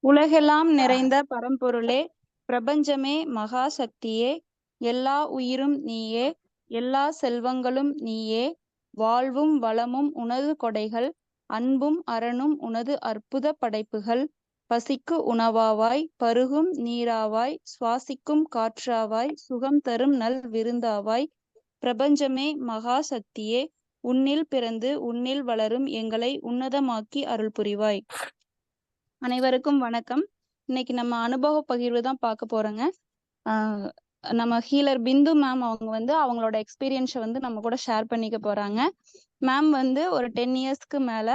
உலகெல்லாம் நிறைந்த பரம்பொருளே, பிரபஞ்சமே, மகா சக்தியே, எல்லா உயிரும் நீயே, எல்லா செல்வங்களும் நீயே, வாழ்வும் வளமும் உனது கொடைகள், அன்பும் அறனும் உனது அற்புத படைப்புகள், பசிக்கு உணவாவாய், பருகும் நீராவாய், சுவாசிக்கும் காற்றாவாய், சுகம் தரும் நல் விருந்தாவாய், பிரபஞ்சமே, மகா சக்தியே, உன்னில் பிறந்து உன்னில் வளரும் எங்களை உன்னதமாக்கி அருள் புரிவாய். அனைவருக்கும் வணக்கம். இன்னைக்கு நம்ம அனுபவ பகிர்வு தான் பார்க்க போறோங்க. நம்ம ஹீலர் பிந்து மேம் அவங்க அவங்களோட எக்ஸ்பீரியன்ஸை நம்ம கூட ஷேர் பண்ணிக்க போறாங்க. மேம் ஒரு 10 இயர்ஸ்க்கு மேல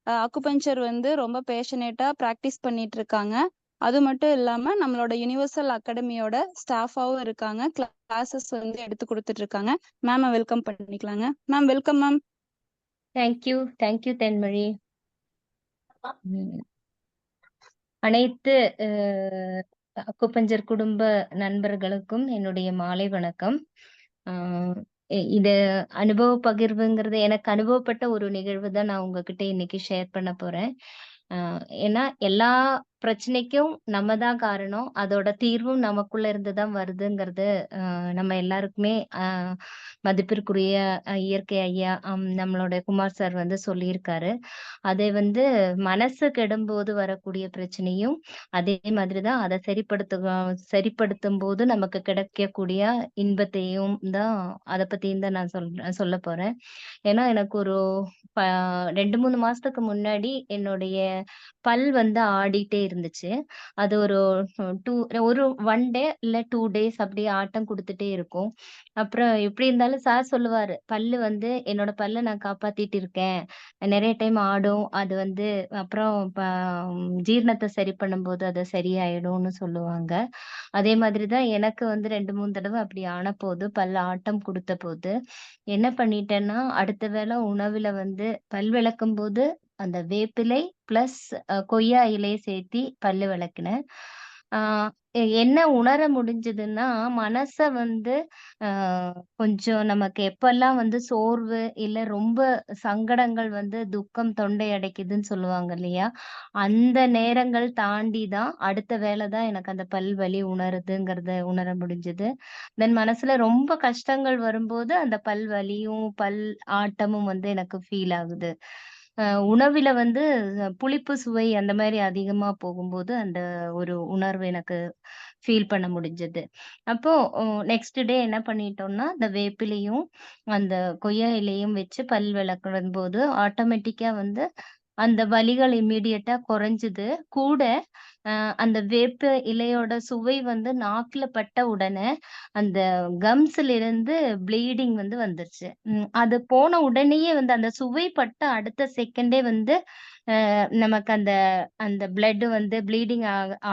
அக்குபஞ்சர் ரொம்ப பேஷனேட்டா ப்ராக்டிஸ் பண்ணிட்டு இருக்காங்க. அது மட்டும் இல்லாம நம்மளோட யுனிவர்சல் அகாடமியோட ஸ்டாஃபாவும் இருக்காங்க. கிளாஸஸ் எடுத்து கொடுத்துட்டு இருக்காங்க. மேம் வெல்கம் பண்ணிக்கலாங்க. Ma'am welcome ma'am. தேங்க்யூ தென்மொழி. அனைத்து அக்குபஞ்சர் குடும்ப நண்பர்களுக்கும் என்னுடைய மாலை வணக்கம். இது அனுபவ பகிர்வுங்கிறது எனக்கு அனுபவப்பட்ட ஒரு நிகழ்வு தான் நான் உங்ககிட்ட இன்னைக்கு ஷேர் பண்ண போறேன். ஏன்னா எல்லா பிரச்சனைக்கும் நம்ம தான் காரணம், அதோட தீர்வும் நமக்குள்ள இருந்து தான் வருதுங்கிறது நம்ம எல்லாருக்குமே மதிப்பிற்குரிய இயற்கை ஐயா நம்மளோட குமார் சார் சொல்லியிருக்காரு. அதை மனசு கெடும்போது வரக்கூடிய பிரச்சனையும் அதே மாதிரிதான் அதை சரிப்படுத்தும் போது நமக்கு கிடைக்கக்கூடிய இன்பத்தையும் தான் அதை பத்தியும் தான் நான் சொல்ல போறேன். ஏன்னா எனக்கு ஒரு 2-3 மாசத்துக்கு முன்னாடி என்னுடைய பல் ஆடிட்டே இருந்துச்சு. அது ஒரு 1 டே இல்ல 2 டேஸ் அப்படியே ஆட்டம் கொடுத்துட்டே இருக்கும். அப்புறம் எப்படி இருந்தாலும் சார் சொல்லுவாரு, பல்லு என்னோட பல்ல நான் காப்பாத்திட்டு இருக்கேன், நிறைய டைம் ஆடும், அது அப்புறம் ஜீரணத்தை சரி பண்ணும்போது அது சரியாயிடும்னு சொல்லுவாங்க. அதே மாதிரிதான் எனக்கு 2-3 தடவை அப்படி ஆன போது, பல்ல ஆட்டம் கொடுத்த போது என்ன பண்ணிட்டேன்னா, அடுத்த வேளை உணவுல பல் விளக்கும் போது அந்த வேப்பிலை பிளஸ் கொய்யா இலையை சேர்த்தி பல்லு விளக்குனேன். என்ன உணர முடிஞ்சதுன்னா, மனச கொஞ்சம் நமக்கு எப்பெல்லாம் சோர்வு இல்ல ரொம்ப சங்கடங்கள் துக்கம் தொண்டை அடைக்குதுன்னு சொல்லுவாங்க இல்லையா, அந்த நேரங்கள் தாண்டி தான் அடுத்த வேளை தான் எனக்கு அந்த பல் வலி உணருதுங்கிறத உணர முடிஞ்சது. தென் மனசுல ரொம்ப கஷ்டங்கள் வரும்போது அந்த பல் வலியும் பல் ஆட்டமும் எனக்கு ஃபீல் ஆகுது. உணவுல புளிப்பு சுவை அந்த மாதிரி அதிகமா போகும்போது அந்த ஒரு உணர்வு எனக்கு ஃபீல் பண்ண முடிஞ்சது. அப்போ நெக்ஸ்ட் டே என்ன பண்ணிட்டோம்னா, அந்த வேப்பிலையும் அந்த கொய்யா இலையும் வச்சு பல் விளக்குறது போது ஆட்டோமேட்டிக்கா அந்த வலிகள் இம்மீடியட்டா குறைஞ்சுது. கூட அந்த வேப்ப இலையோட சுவை நாக்குல பட்ட உடனே அந்த கம்ஸ்ல இருந்து ப்ளீடிங் வந்துருச்சு. அது போன உடனேயே அந்த சுவை பட்ட அடுத்த செகண்டே நமக்கு அந்த அந்த பிளட் ப்ளீடிங்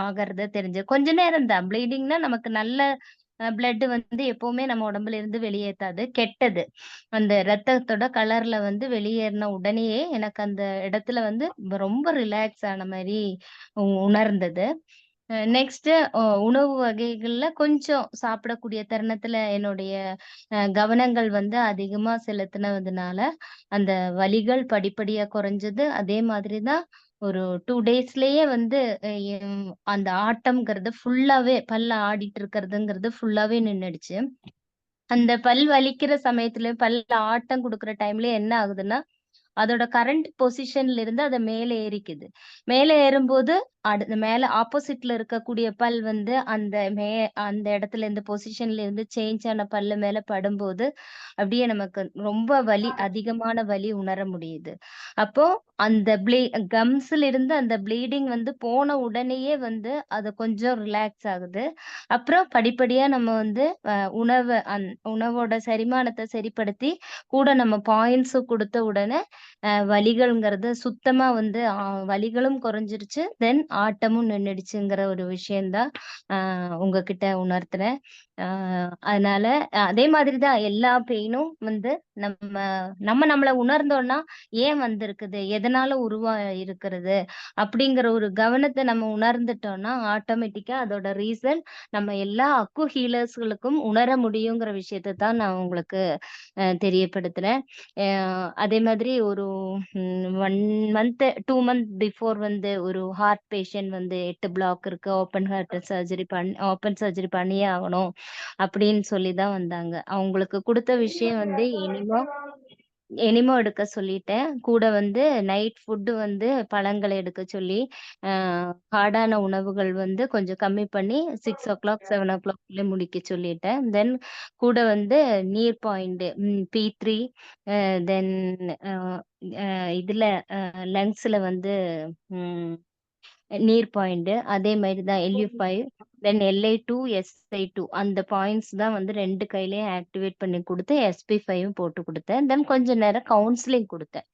ஆகறது தெரிஞ்சு. கொஞ்ச நேரம் தான் ப்ளீடிங்னா, நமக்கு நல்ல பிளட் எப்பவுமே நம்ம உடம்புல இருந்து வெளியேத்தாது, கெட்டது. அந்த ரத்தத்தோட கலர்ல வெளியேறின உடனேயே எனக்கு அந்த இடத்துல ரொம்ப ரிலாக்ஸ் ஆன மாதிரி உணர்ந்தது. நெக்ஸ்ட் உணவு வகைகள்ல கொஞ்சம் சாப்பிடக்கூடிய தருணத்துல என்னுடைய கவனங்கள் அதிகமா செலுத்தினதுனால அந்த வலிகள் படிப்படியா குறைஞ்சது. அதே மாதிரிதான் ஒரு 2 டேஸ்லயே அந்த ஆட்டம்ங்கிறது ஃபுல்லாவே பல்ல ஆடிட்டு இருக்கிறதுங்கிறது ஃபுல்லாவே நின்னுடுச்சு. அந்த பல் வலிக்கிற சமயத்துல பல்ல ஆட்டம் கொடுக்குற டைம்ல என்ன ஆகுதுன்னா, அதோட கரண்ட் பொசிஷன்ல இருந்து அத மேல ஏறிக்குது. மேல ஏறும்போது மேல ஆப்போசிட்ல இருக்கக்கூடிய பல் அந்த இடத்துல இந்த பொசிஷன்ல இருந்து சேஞ்ச் ஆன பல்லு மேல படும்போது அப்படியே நமக்கு ரொம்ப வலி, அதிகமான வலி உணர முடியுது. அப்போ அந்த கம்ஸ்ல இருந்து அந்த ப்ளீடிங் போன உடனேயே அது கொஞ்சம் ரிலாக்ஸ் ஆகுது. அப்புறம் படிப்படியா நம்ம உணவோட செரிமானத்தை சரிப்படுத்தி கூட நம்ம பாயிண்ட்ஸ் கொடுத்த உடனே வலிகள்ங்கிறது சுத்தமா வலிகளும் குறைஞ்சிருச்சு. தென் ஆட்டமும் நின்னுடுச்சுங்கிற ஒரு விஷயம்தான் உங்ககிட்ட உணர்த்துறேன். அதனால அதே மாதிரி தான் எல்லா பெயினும் வந்து நம்ம நம்மள உணர்ந்தோம்னா, ஏன் வந்திருக்குது? எதனால இருக்கிறது? அப்படிங்கிற ஒரு கவனத்த நம்ம உணர்ந்துட்டோம்னா, ஆட்டோமேட்டிக்கா அதோட ரீசன் நம்ம எல்லா அக்கு ஹீலர்ஸ்களுக்கும் உணர முடியுங்கிற விஷயத்த தான் நான் உங்களுக்கு தெரியப்படுத்துறேன். அ அதே மாதிரி ஒரு 1 மந்த் 2 மந்த் பிஃபோர் வந்து ஒரு ஹார்ட் பேஷண்ட் வந்து 8 பிளாக் இருக்கு. ஓப்பன் சர்ஜரி பண்ணியே ஆகணும். அப்படின்னு சொல்லி தான் வந்தாங்க. அவங்களுக்கு குடுத்த விஷயம் வந்து எனிமோ எடுக்க சொல்லிட்டேன். கூட வந்து நைட் ஃபுட் வந்து பழங்கள எடுக்க சொல்லி, அ ஹார்டான உணவுகள் வந்து கொஞ்சம் கம்மி பண்ணி 6:00 7:00 முடிக்க சொல்லிட்டேன். தென் கூட வந்து நீர் பாயிண்ட் P3 தென் அ அ இதுல லங்ஸ்ல வந்து ம் நீர் பாயிண்ட் அதே மாரி தான் LU5 தென் LI2, SI2 அந்த பாயிண்ட்ஸ் தான் வந்து 2 கையிலயும் ஆக்டிவேட் பண்ணி குடுத்து, SP5ம் போட்டு குடுத்தேன். தென் கொஞ்ச நேரம் கவுன்சிலிங் குடுத்தேன்.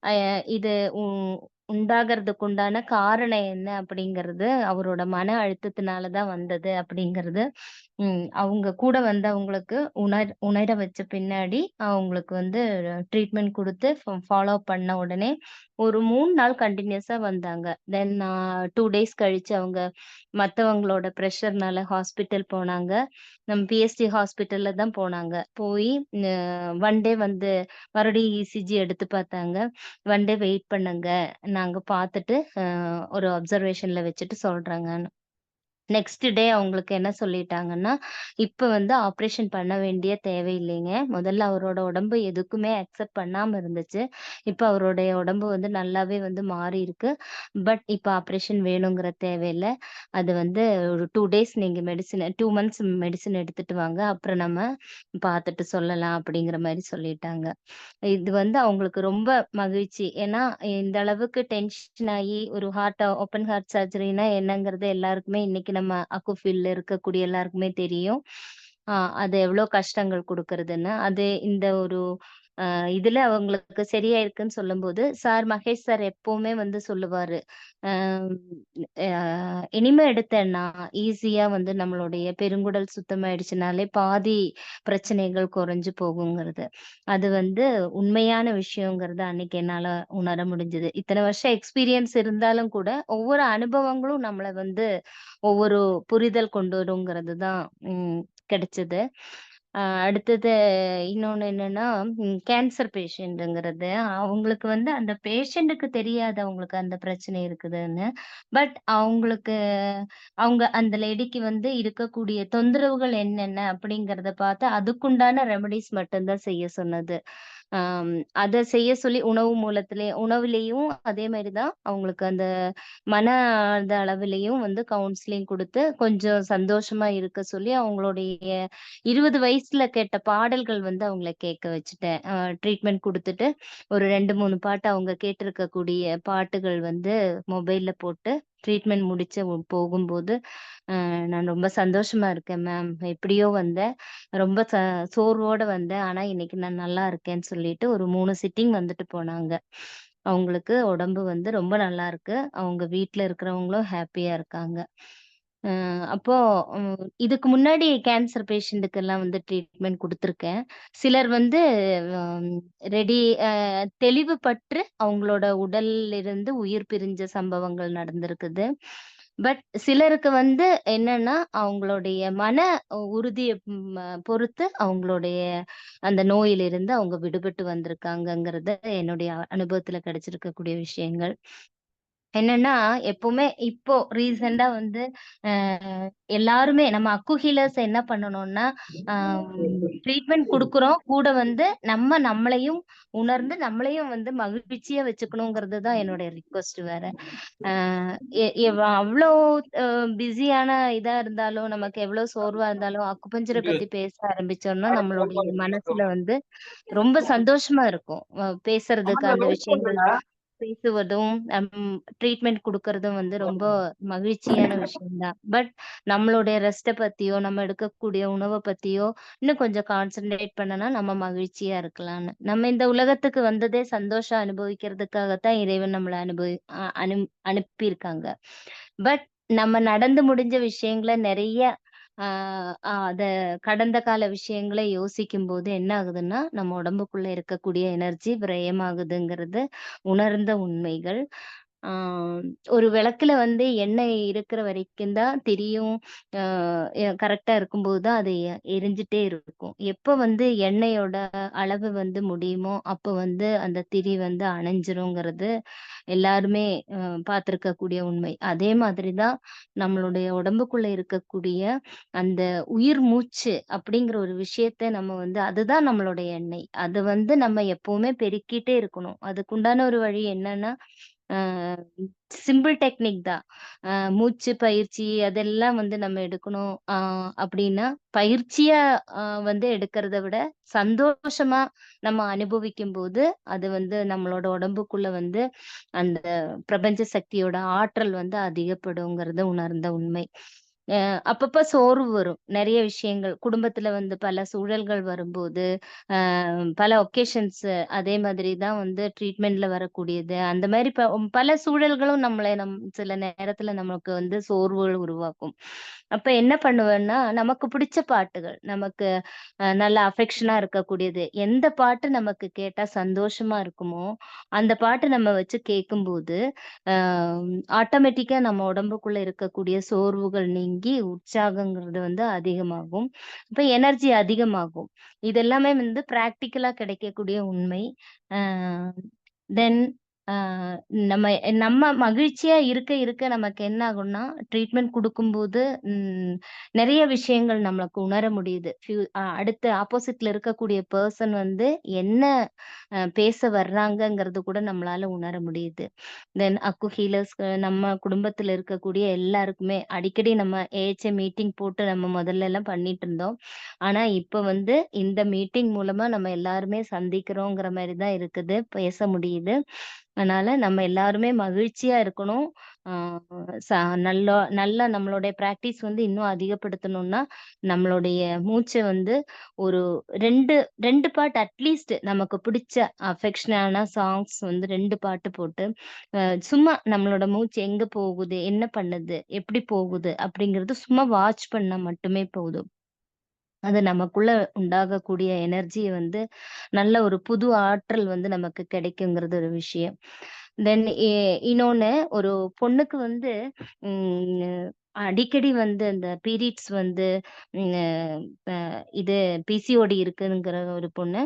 அ இது உ உண்டாகறதுக்கு உண்டான காரணம் என்ன அப்படிங்கிறது, அவரோட மன அழுத்தத்தினால தான் வந்தது அப்படிங்கிறது, அவங்க கூட வந்தவங்களுக்கு உணர வச்ச பின்னாடி, அவங்களுக்கு வந்து ட்ரீட்மெண்ட் குடுத்து ஃபாலோ பண்ண உடனே ஒரு 3 நாள் கன்டினியூஸா வந்தாங்க. தென் 2 டேஸ் கழிச்சு அவங்க மத்தவங்களோட பிரஷர்னால ஹாஸ்பிட்டல் போனாங்க. நம்ம பிஎஸ்டி ஹாஸ்பிட்டல்ல தான் போனாங்க. போயி 1 டே வந்து மறுபடியும் இசிஜி எடுத்து பார்த்தாங்க. 1 டே வெயிட் பண்ணுங்க. நாங்க பார்த்துட்டு ஒரு அப்சர்வேஷன்ல வச்சுட்டு சொல்றேங்கன்னு. நெக்ஸ்ட் டே அவங்களுக்கு என்ன சொல்லிட்டாங்கன்னா, இப்ப வந்து ஆப்ரேஷன் பண்ண வேண்டிய தேவையில்லைங்க. முதல்ல அவரோட உடம்பு எதுக்குமே அக்செப்ட் பண்ணாம இருந்துச்சு. இப்ப அவருடைய உடம்பு வந்து நல்லாவே வந்து மாறியிருக்கு. பட் இப்ப ஆப்ரேஷன் வேணுங்கிற தேவையில்ல. அது வந்து ஒரு 2 டேஸ் நீங்க 2 மந்த்ஸ் மெடிசின் எடுத்துட்டு வாங்க. அப்புறம் நம்ம பார்த்துட்டு சொல்லலாம் அப்படிங்கிற மாரி சொல்லிட்டாங்க. இது வந்து அவங்களுக்கு ரொம்ப மகிழ்ச்சி. ஏன்னா, இந்த அளவுக்கு டென்ஷன் ஆயி ஒரு ஓப்பன் ஹார்ட் சர்ஜரினா என்னங்கிறது எல்லாருக்குமே இன்னைக்கு நம்ம அக்கு ஃபீல்ட்ல இருக்கக்கூடிய எல்லாருக்குமே தெரியும். ஆ அது எவ்ளோ கஷ்டங்கள் குடுக்குறதுன்னு. அது இந்த ஒரு இதுல அவங்களுக்கு சரியாயிருக்குன்னு சொல்லும்போது, மகேஷ் சார் எப்பவுமே வந்து சொல்லுவாரு. அ அ இனிமே எடுத்தேன்னா, ஈஸியா வந்து நம்மளுடைய பெருங்குடல் சுத்தமாயிடுச்சுனாலே பாதி பிரச்சனைகள் குறைஞ்சு போகுங்கிறது. அது வந்து உண்மையான விஷயங்கிறத அன்னைக்கு என்னால உணர முடிஞ்சது. இத்தன வருஷம் எக்ஸ்பீரியன்ஸ் இருந்தாலும் கூட, ஒவ்வொரு அனுபவங்களும் நம்மள வந்து ஒவ்வொரு புரிதல் கொண்டு வருங்கிறது தான் கிடைச்சது. அடுத்தது இன்னொன்னு என்னன்னா, கேன்சர் பேஷண்ட்ங்கிறது அவங்களுக்கு வந்து அந்த பேஷண்ட்டுக்கு தெரியாது அவங்களுக்கு அந்த பிரச்சனை இருக்குதுன்னு. பட் அவங்க அந்த லேடிக்கு வந்து இருக்கக்கூடிய தொந்தரவுகள் என்னென்ன அப்படிங்கிறத பார்த்து அதுக்குண்டான ரெமெடிஸ் மட்டும் தான் செய்ய சொன்னது. ஆம் அத செய்ய சொல்லி உணவுலயும் அதே மாரி தான் அவங்களுக்கு அந்த மன அளவிலயும் வந்து கவுன்சிலிங் குடுத்து, கொஞ்சம் சந்தோஷமா இருக்க சொல்லி, அவங்களுடைய 20 வயசுல கேட்ட பாடல்கள் வந்து அவங்கள கேட்க வச்சுட்டேன். ட்ரீட்மெண்ட் குடுத்துட்டு, ஒரு 2, 3 பாட்டு அவங்க கேட்டிருக்கக்கூடிய பாட்டுகள் வந்து மொபைல்ல போட்டு, ட்ரீட்மெண்ட் முடிச்சு போகும்போது, நான் ரொம்ப சந்தோஷமா இருக்கேன் மேம். எப்படியோ வந்தேன். ரொம்ப சோர்வோட வந்தேன். ஆனா, இன்னைக்கு நான் நல்லா இருக்கேன்னு சொல்லிட்டு, ஒரு 3 சிட்டிங் வந்துட்டு போனாங்க. அவங்களுக்கு உடம்பு வந்து ரொம்ப நல்லா இருக்கு. அவங்க வீட்ல இருக்கிறவங்களும் ஹேப்பியா இருக்காங்க. அ அப்போ இதுக்கு முன்னாடி கேன்சர் பேஷண்ட்டுக்கெல்லாம் வந்து ட்ரீட்மெண்ட் குடுத்துருக்கேன். சிலர் வந்து ம் ரெடி அ தெளிவு பற்று அவங்களோட உடல்ல இருந்து உயிர் பிரிஞ்ச சம்பவங்கள் நடந்திருக்குது. பட் சிலருக்கு வந்து என்னன்னா, அவங்களுடைய மன உறுதிய பொறுத்து அவங்களுடைய அந்த நோயிலிருந்து அவங்க விடுபட்டு வந்திருக்காங்கங்கிறது என்னுடைய அனுபவத்துல கிடைச்சிருக்கக்கூடிய விஷயங்கள். என்னன்னா, எப்பவுமே இப்போ ரீசென்ட்டா வந்து அ எல்லாருமே நம்ம அக்கு ஹீலர்ஸ் என்ன பண்ணணும்னா, ட்ரீட்மெண்ட் குடுக்குறோம். கூட வந்து நம்மளையும் உணர்ந்து நம்மளையும் வந்து மகிழ்ச்சியா வச்சுக்கணுங்கிறது தான் என்னுடைய ரிக்வெஸ்ட் வேற. அ எ எவ் அவ்ளோ அ பிஸியான இதா இருந்தாலும், நமக்கு எவ்ளோ சோர்வா இருந்தாலும், அக்குபஞ்சர பத்தி பேச ஆரம்பிச்சோம்னா, நம்மளுடைய மனசுல வந்து ரொம்ப சந்தோஷமா இருக்கும். பேசுறதுக்கு அந்த விஷயங்கள் பேசுவதும், ட்ரீட்மெண்ட் குடுக்கறதும் வந்து ரொம்ப மகிழ்ச்சியான விஷயம் தான். பட் நம்மளுடைய ரெஸ்ட்ட பத்தியோ, நம்ம எடுக்கக்கூடிய உணவ பத்தியோ, இன்னும் கொஞ்சம் கான்சன்ட்ரேட் பண்ணனா நம்ம மகிழ்ச்சியா இருக்கலான்னு. நம்ம இந்த உலகத்துக்கு வந்ததே சந்தோஷம் அனுபவிக்கிறதுக்காக தான் இறைவன் நம்மள அனுபவி அ அனு அனுப்பியிருக்காங்க. பட் நம்ம நடந்து முடிஞ்ச விஷயங்கள நெறைய அத கடந்த கால விஷயங்கள யோசிக்கும்போது என்ன ஆகுதுன்னா, நம்ம உடம்புக்குள்ள இருக்கக்கூடிய எனர்ஜி விரயமாகுதுங்கிறது உணர்ந்த உண்மைகள். ஆ ஒரு விளக்குல வந்து எண்ணெய் இருக்கிற வரைக்கும் தான் திரியும் அ கரெக்ட்டா இருக்கும்போது தான் அது எரிஞ்சுட்டே இருக்கும். எப்ப வந்து எண்ணெயோட அளவு வந்து முடியுமோ, அப்ப வந்து அந்த திரி வந்து அணைஞ்சிருங்கிறது எல்லாருமே அ பார்த்திருக்கக்கூடிய உண்மை. அதே மாதிரி தான் நம்மளுடைய உடம்புக்குள்ள இருக்கக்கூடிய அந்த உயிர் மூச்சு அப்படிங்கிற ஒரு விஷயத்த நம்ம வந்து அதுதான் நம்மளுடைய எண்ணெய். அது வந்து நம்ம எப்பவுமே பெருக்கிட்டே இருக்கணும். அதுக்குண்டான ஒரு வழி என்னன்னா, அ சிம்பிள் டெக்னிக் தான். மூச்சு பயிற்சி அதெல்லாம் வந்து நம்ம எடுக்கணும். அப்படின்னா, பயிற்சியா வந்து எடுக்கிறத விட, சந்தோஷமா நம்ம அனுபவிக்கும்போது, அது வந்து நம்மளோட உடம்புக்குள்ள வந்து அந்த பிரபஞ்ச சக்தியோட ஆற்றல் வந்து அதிகப்படுங்கிறது உணர்ந்த உண்மை. அப்பப்ப சோர்வு வரும். நெறைய விஷயங்கள். குடும்பத்துல வந்து பல சூழல்கள் வரும்போது, பல ஒகேஷன்ஸ் அதே மாதிரி தான் வந்து ட்ரீட்மெண்ட்ல வரக்கூடியது. அந்த மாரி பல சூழல்களும் சில நேரத்துல நமக்கு வந்து சோர்வுகள் உருவாக்கும். அப்ப என்ன பண்ணுவேன்னா, நமக்கு பிடிச்ச பாட்டுகள், நமக்கு நல்ல அஃபெக்ஷனா இருக்கக்கூடியது. எந்த பாட்டு நமக்கு கேட்டா சந்தோஷமா இருக்குமோ, அந்த பாட்டு நம்ம வச்சு கேட்கும்போது, அ ஆட்டோமேட்டிக்கா நம்ம உடம்புக்குள்ள இருக்கக்கூடிய சோர்வுகள் நீங்கி உற்சாகங்கிறது வந்து அதிகமாகும். அப்ப எனர்ஜி அதிகமாகும். இது எல்லாமே வந்து பிராக்டிகலா கிடைக்கக்கூடிய உண்மை. அ தென் அ நம்ம நம்ம மகிழ்ச்சியா இருக்க இருக்க நமக்கு என்ன ஆகும்னா, ட்ரீட்மெண்ட் குடுக்கும்போது நெறைய விஷயங்கள் நம்மளுக்கு உணர முடியுது. அடுத்த ஆப்போசிட்ல இருக்கக்கூடிய பெர்சன் வந்து என்ன பேச வர்றாங்கங்கிறது கூட நம்மளால உணர முடியுது. தென் அக்கு ஹீலர்ஸ் நம்ம குடும்பத்துல இருக்கக்கூடிய எல்லாருக்குமே அடிக்கடி நம்ம ஏஎச்எம் மீட்டிங் போட்டு நம்ம முதல்லலாம் பண்ணிட்டு இருந்தோம். ஆனா, இப்ப வந்து இந்த மீட்டிங் மூலமா நம்ம எல்லாருமே சந்திக்கிறோங்கிற மாரி தான் இருக்குது. பேச முடியுது. அதனால நம்ம எல்லாருமே மகிழ்ச்சியா இருக்கணும். ஆ ச நல்லா நம்மளுடைய பிராக்டிஸ் வந்து இன்னும் அதிகப்படுத்தணும்னா, நம்மளுடைய மூச்ச வந்து ஒரு 2 பாட்டு அட்லீஸ்ட் நமக்கு பிடிச்ச அஃபெக்ஷனான சாங்ஸ் வந்து 2 பாட்டு போட்டு, சும்மா நம்மளோட மூச்சு எங்க போகுது? என்ன பண்ணுது? எப்படி போகுது? அப்படிங்கிறது சும்மா வாட்ச் பண்ணா மட்டுமே போதும். அது நமக்குள்ள உண்டாகக்கூடிய எனர்ஜிய வந்து நல்ல ஒரு புது ஆற்றல் வந்து நமக்கு கிடைக்குங்கிறது ஒரு விஷயம். தென் இன்னொன்னு ஒரு பொண்ணுக்கு வந்து ம் அடிக்கடி வந்து அந்த பீரியட்ஸ் வந்து ம் அ இது பிசிஓடி இருக்குங்கிற ஒரு பொண்ணு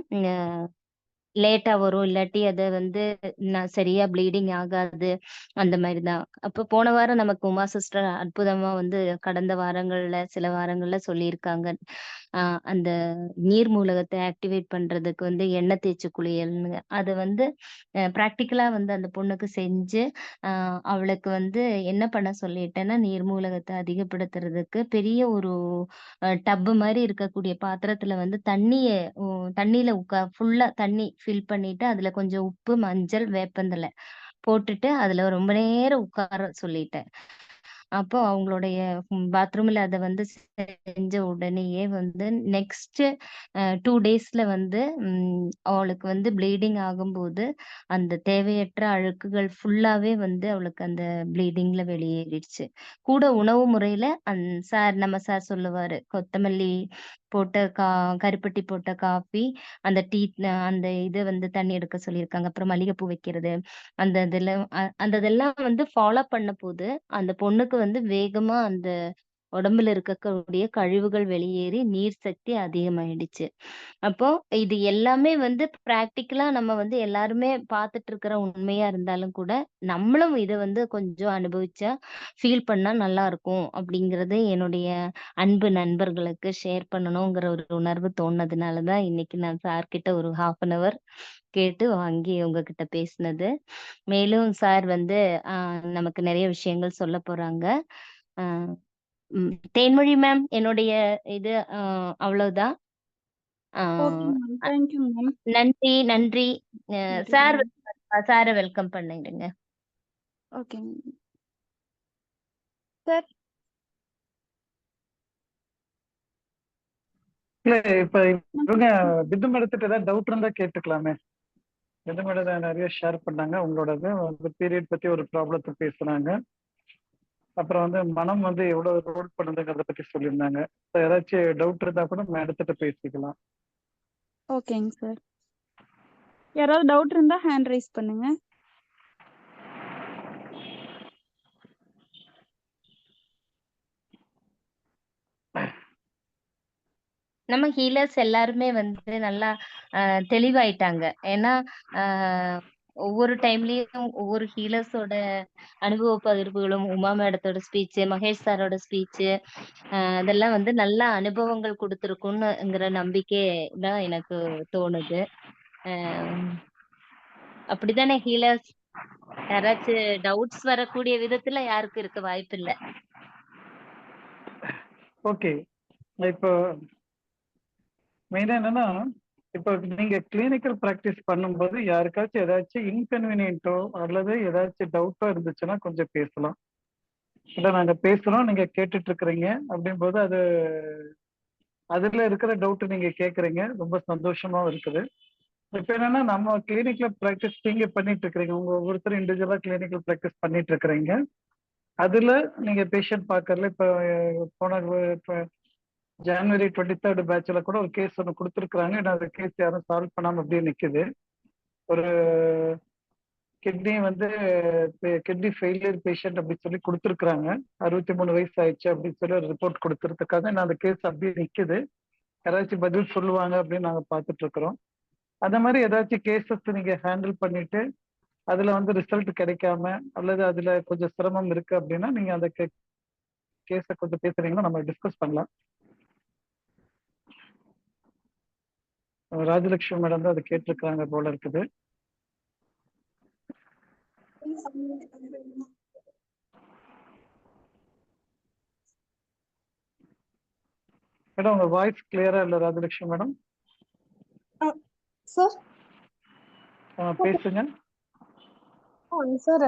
லேட்டா வரும். இல்லாட்டி அத வந்து சரியா ப்ளீடிங் ஆகாது. அந்த மாரி தான். அப்ப போன வாரம் நமக்கு உமா சிஸ்டர் அற்புதமா வந்து கடந்த வாரங்கள்ல, சில வாரங்கள்ல சொல்லியிருக்காங்க. அ அந்த நீர் மூலகத்த ஆக்டிவேட் பண்றதுக்கு வந்து எண்ணெய் தேய்ச்சு குளியல்னு. அது வந்து பிராக்டிகலா வந்து அந்த பொண்ணுக்கு செஞ்சு, அ அவளுக்கு வந்து என்ன பண்ண சொல்லிட்டேன்னா, நீர் மூலகத்த அதிகப்படுத்துறதுக்கு பெரிய ஒரு டப்பு மாரி இருக்கக்கூடிய பாத்திரத்துல வந்து தண்ணீல ஃபுல்லா தண்ணி ஃபில் பண்ணிட்டு, அதுல கொஞ்சம் உப்பு, மஞ்சள், வேப்பந்தழ போட்டுட்டு, அதுல ரொம்ப நேரம் உட்கார சொல்லிட்டேன். அப்போ அவங்களுடைய பாத்ரூம்ல அத வந்து செஞ்ச உடனேயே வந்து நெக்ஸ்ட் 2 டேஸ்ல வந்து அவளுக்கு வந்து ப்ளீடிங் ஆகும்போது, அந்த தேவையற்ற அழுக்குகள் ஃபுல்லாவே வந்து அவளுக்கு அந்த ப்ளீடிங்ல வெளியேறிடுச்சு. கூட உணவு முறையில நம்ம சார் சொல்லுவாரு. கொத்தமல்லி போட்ட கருப்பட்டி போட்ட காஃபி, அந்த அந்த இத வந்து தண்ணி எடுக்க சொல்லியிருக்காங்க. அப்புறம் மல்லிகைப்பூ வைக்கிறது. அந்த இதெல்லாம் வந்து ஃபாலோ பண்ணபோது, அந்த பொண்ணுக்கு வந்து வேகமா அந்த உடம்புல இருக்கக்கூடிய கழிவுகள் வெளியேறி நீர் சக்தி அதிகமாயிடுச்சு. அப்போ இது எல்லாமே வந்து பிராக்டிகலா நம்ம வந்து எல்லாருமே பார்த்துட்டு இருக்கிற உண்மையா இருந்தாலும் கூட, நம்மளும் இத வந்து கொஞ்சம் அனுபவிச்சா, ஃபீல் பண்ணா நல்லாருக்கும் அப்படிங்கிறது என்னுடைய அன்பு நண்பர்களுக்கு ஷேர் பண்ணணுங்கிற ஒரு உணர்வு தோணுனதுனால தான் இன்னைக்கு நான் சார் கிட்ட ஒரு 1/2 அன் ஹவர் கேட்டு வாங்கி உங்ககிட்ட பேசினது. மேலும் சார் வந்து அ நமக்கு நெறைய விஷயங்கள் சொல்லப் போறாங்க. அ தேன்மொழி மேம் என்னுடைய இது அவ்வளவுதான். Ah okay ma'am. Thank you ma'am. நன்றி, நன்றி. அ நன்றி சார் மேம். சார வெல்கம் பண்ணிடுங்க. Okay ma'am. சார் இல்ல இப்ப இவங்க பிந்து மேடத்திட்ட ஏதாவது டவுட் இருந்தா கேட்டுக்கலாமே. பிந்து மேடம் நிறைய ஷேர் பண்ணாங்க. உங்களோட பீரியட் பத்தி ஒரு ப்ராப்ளத்தை பேசுனாங்க. அப்புறம் வந்து மனம் வந்து எவ்வளவு ரோல் பண்ணுதுங்கிறத பத்தி சொல்லியிருந்தாங்க. ஏதாச்சும் டவுட் இருந்தா கூட நம்ம எடுத்துட்டு பேசிக்கலாம். ஓகேங்க சார். யாராவது டவுட் இருந்தா ஹேண்ட் ரைஸ் பண்ணுங்க. நம்ம ஹீலர்ஸ் எல்லாருமே வந்து நல்லா தெளிவாயிட்டாங்க. ஏன்னா ஒவ்வொரு டைம்லயும் ஒவ்வொரு ஹீலர்ஸோட அனுபவ பகிர்வுகளும், உமா மேடத்தோட ஸ்பீச், மகேஷ் சாரோட ஸ்பீச், அதெல்லாம் வந்து நல்ல அனுபவங்கள் கொடுத்துருக்குன்னுங்கிற நம்பிக்கை தான் எனக்கு தோணுது. அப்படித்தானே ஹீலர்ஸ்? யாராச்சும் டவுட்ஸ் வரக்கூடிய விதத்துல யாருக்கும் இருக்க வாய்ப்பு இல்ல. ஓகே, இப்போ மெயினா என்னன்னா, இப்போ நீங்க கிளினிக்கல் பிராக்டிஸ் பண்ணும்போது யாருக்காச்சும் ஏதாச்சும் இன்கன்வீனியன்ட்டோ அல்லது ஏதாச்சும் டவுட்டோ இருந்துச்சுன்னா கொஞ்சம் பேசலாம். இல்லை நாங்க பேசுறோம், நீங்க கேட்டுட்டு இருக்கிறீங்க அப்படிங்கும்போது அதுல இருக்கிற டவுட் நீங்க கேட்குறீங்க, ரொம்ப சந்தோஷமாவும் இருக்குது. இப்ப என்னன்னா, நம்ம கிளினிக்ல பிராக்டிஸ் நீங்க பண்ணிட்டு இருக்கிறீங்க, உங்க ஒவ்வொருத்தரும் இண்டிவிஜுவலா கிளினிக்கல் பிராக்டிஸ் பண்ணிட்டு இருக்கிறீங்க. அதுல நீங்க பேஷண்ட் பார்க்கறதுல இப்ப போன இப்ப ஜனவரி 23rd பேட்ச்ல கூட ஒரு கேஸ் ஒன்று கொடுத்துருக்குறாங்க. அந்த கேஸ் யாரும் சால்வ் பண்ணாம அப்படியே நிக்குது. ஒரு கிட்னி வந்து கிட்னி ஃபெயிலியர் பேஷண்ட் அப்படின்னு சொல்லி கொடுத்துருக்குறாங்க. 63 வயசு ஆயிடுச்சு அப்படின்னு சொல்லி ஒரு ரிப்போர்ட் கொடுத்துருக்காங்க. நான் அந்த கேஸ் அப்படியே நிக்குது. யாராச்சும் பதில் சொல்லுவாங்க அப்படின்னு நாங்க பார்த்துட்டு இருக்கிறோம். அந்த மாதிரி ஏதாச்சும் கேசஸ் நீங்க ஹேண்டில் பண்ணிட்டு அதுல வந்து ரிசல்ட் கிடைக்காம அல்லது அதுல கொஞ்சம் சிரமம் இருக்கு அப்படின்னா நீங்க அந்த கேஸை கொஞ்சம் பேசுறீங்கன்னா நம்ம டிஸ்கஸ் பண்ணலாம். ராஜலட்சுமி மேடம் தான் அதை கேட்டிருக்காங்க போல இருக்குது. மேடம் உங்க வாய்ஸ் கிளியரா இல்ல ராஜலட்சுமி மேடம். சார் பேசுங்க சார்.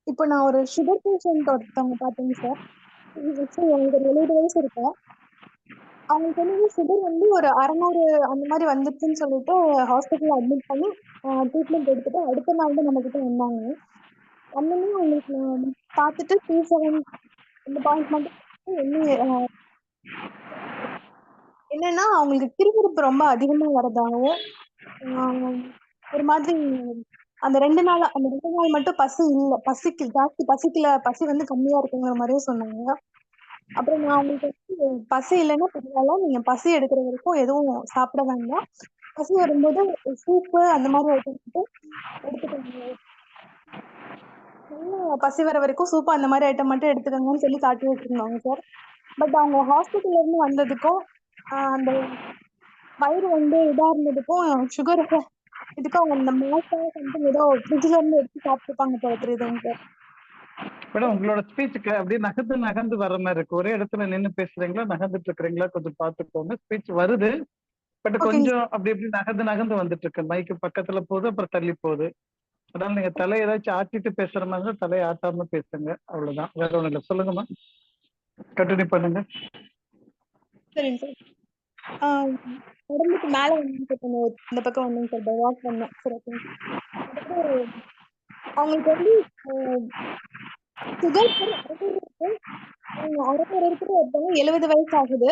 இப்போ நான் ஒரு சுகர் பேஷண்ட் ஒருத்தவங்க பார்த்தேங்க சார். அவங்களுக்கு ஒரு 70 வயசு இருக்கு. அவங்களுக்கு வந்து சுகர் வந்து ஒரு 600 அந்த மாதிரி வந்துச்சுன்னு சொல்லிட்டு ஹாஸ்பிட்டல் அட்மிட் பண்ணி ட்ரீட்மெண்ட் எடுத்துட்டு அடுத்த நாள் தான் நம்ம கிட்ட வந்தாங்க. அன்னைமே அவங்களுக்கு நான் பார்த்துட்டு 27 இந்த பாயிண்ட் மட்டும் என்னன்னா அவங்களுக்கு கிருகிருப்பு ரொம்ப அதிகமா வரதாகவும் ஒரு மாதிரி அந்த 2 நாள் மட்டும் பசி இல்லை, ஜாஸ்தி பசிக்கல, பசி வந்து கம்மியா இருக்குங்கிற மாதிரியும் சொன்னாங்க. அப்புறம் நான் அவங்களுக்கு வந்து பசி இல்லைன்னா பரவாயில்ல, நீங்க பசி எடுக்கிற வரைக்கும் எதுவும் சாப்பிட வேண்டாம், பசி வரும்போது சூப்பு அந்த மாதிரி ஐட்டம் எடுத்துக்கோங்க, நல்லா பசி வர வரைக்கும் சூப்பு அந்த மாதிரி ஐட்டம் மட்டும் எடுத்துக்கோங்கன்னு சொல்லி காட்டி வச்சிருந்தாங்க சார். பட் அவங்க ஹாஸ்பிட்டல்ல இருந்து வந்ததுக்கும் அந்த வயிறு வந்து இதா இருந்ததுக்கும் சுகர் இதுக்கு அவங்க இந்த மாசம் சம்திங் ஏதோ ஃப்ரிட்ஜ்ல இருந்து எடுத்து சாப்பிட்டுப்பாங்க போல தெரியுதுங்க சார். மேடம் உங்களோட ஸ்பீச்சுக்கு அப்படியே நகர்ந்து வர மாதிரி இருக்கு. ஒரே இடத்துல நின்று பேசுறீங்களா, நகர்ந்துட்டு இருக்கிறீங்களா கொஞ்சம் பார்த்துக்கோங்க. ஸ்பீச் வருது பட் கொஞ்சம் அப்படி இப்படி நகர்ந்து வந்துட்டு இருக்கு. மைக்கு பக்கத்துல போகுது, அப்புறம் தள்ளி போகுது. அதனால நீங்க தலையை ஏதாச்சும் ஆட்டிட்டு பேசுற மாதிரி இருந்தா தலையை ஆட்டாம பேசுங்க, அவ்வளவுதான், வேற ஒண்ணும் இல்லை. சொல்லுங்கம்மா, கண்டினியூ பண்ணுங்க. சரிங்க சார். உடம்புக்கு மேல வந்து இந்த பக்கம் வந்தேங்க சார், பை வாக் வந்தேன். சரி ஓகே. அதுக்கப்புறம் அவங்களுக்கு வந்து சுகர் 600 இருக்கு. 600 இருக்கிற ஒருத்தவங்க 70 வயசு ஆகுது.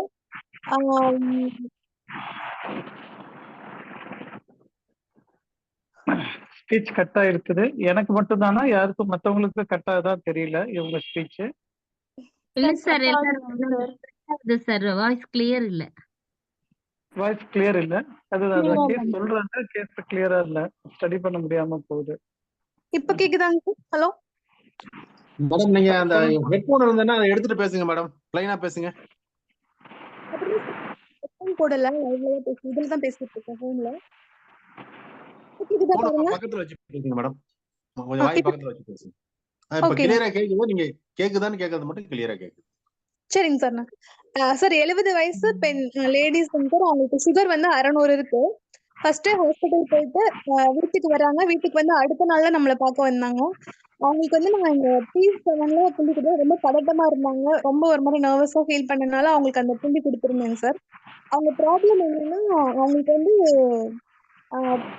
ஸ்பீச் கட் ஆயிருக்குது. எனக்கு மட்டும் தானா, யாருக்கும் மத்தவங்களுக்கு கட் ஆகுதான் தெரியல இவங்க ஸ்பீச். இல்ல சார், எல்லாரும் சார் வாய்ஸ் கிளியர் இல்ல. வாய்ஸ் கிளியர் இல்ல. அதுதான் கேஸ் சொல்றாங்க, கேஸ் கிளியரா இல்ல, ஸ்டடி பண்ண முடியாம போகுது. இப்ப கேக்குதாங்க? ஹலோ மேடம், நீங்க அந்த ஹெட்போன் இருந்தேன்னா அதை எடுத்துட்டு பேசுங்க மேடம், ப்ளைனா பேசுங்க. போடல, லைவ்ல தான் பேசி, இதுல தான் பேசிட்டு இருக்கேன் போன்ல. பக்கத்துல வச்சு பேசுங்க மேடம், கொஞ்சம் வாய் பக்கத்துல வச்சு பேசுங்க. இப்ப கிளியரா கேக்குது. நீங்க கேக்குதான்னு கேக்குறது மட்டும் கிளியரா கேக்குது. சரிங்க சார். சார் 70 வயசு பெண் லேடிஸ் சார், அவங்களுக்கு சுகர் வந்து 600 இருக்கு. ஃபர்ஸ்ட் ஹாஸ்பிட்டல் போயிட்டு வீட்டுக்கு வராங்க. வீட்டுக்கு வந்து அடுத்த நாள்ல நம்மள பார்க்க வந்தாங்க. அவங்களுக்கு வந்து நாங்க இந்த P7ல புள்ளி கொடுத்து ரொம்ப பதட்டமா இருந்தாங்க. ரொம்ப ஒரு மாதிரி நர்வஸா ஃபீல் பண்ணனால அவங்களுக்கு அந்த புள்ளி கொடுத்துருந்தேங்க சார். அவங்க ப்ராப்ளம் என்னன்னா, அவங்களுக்கு வந்து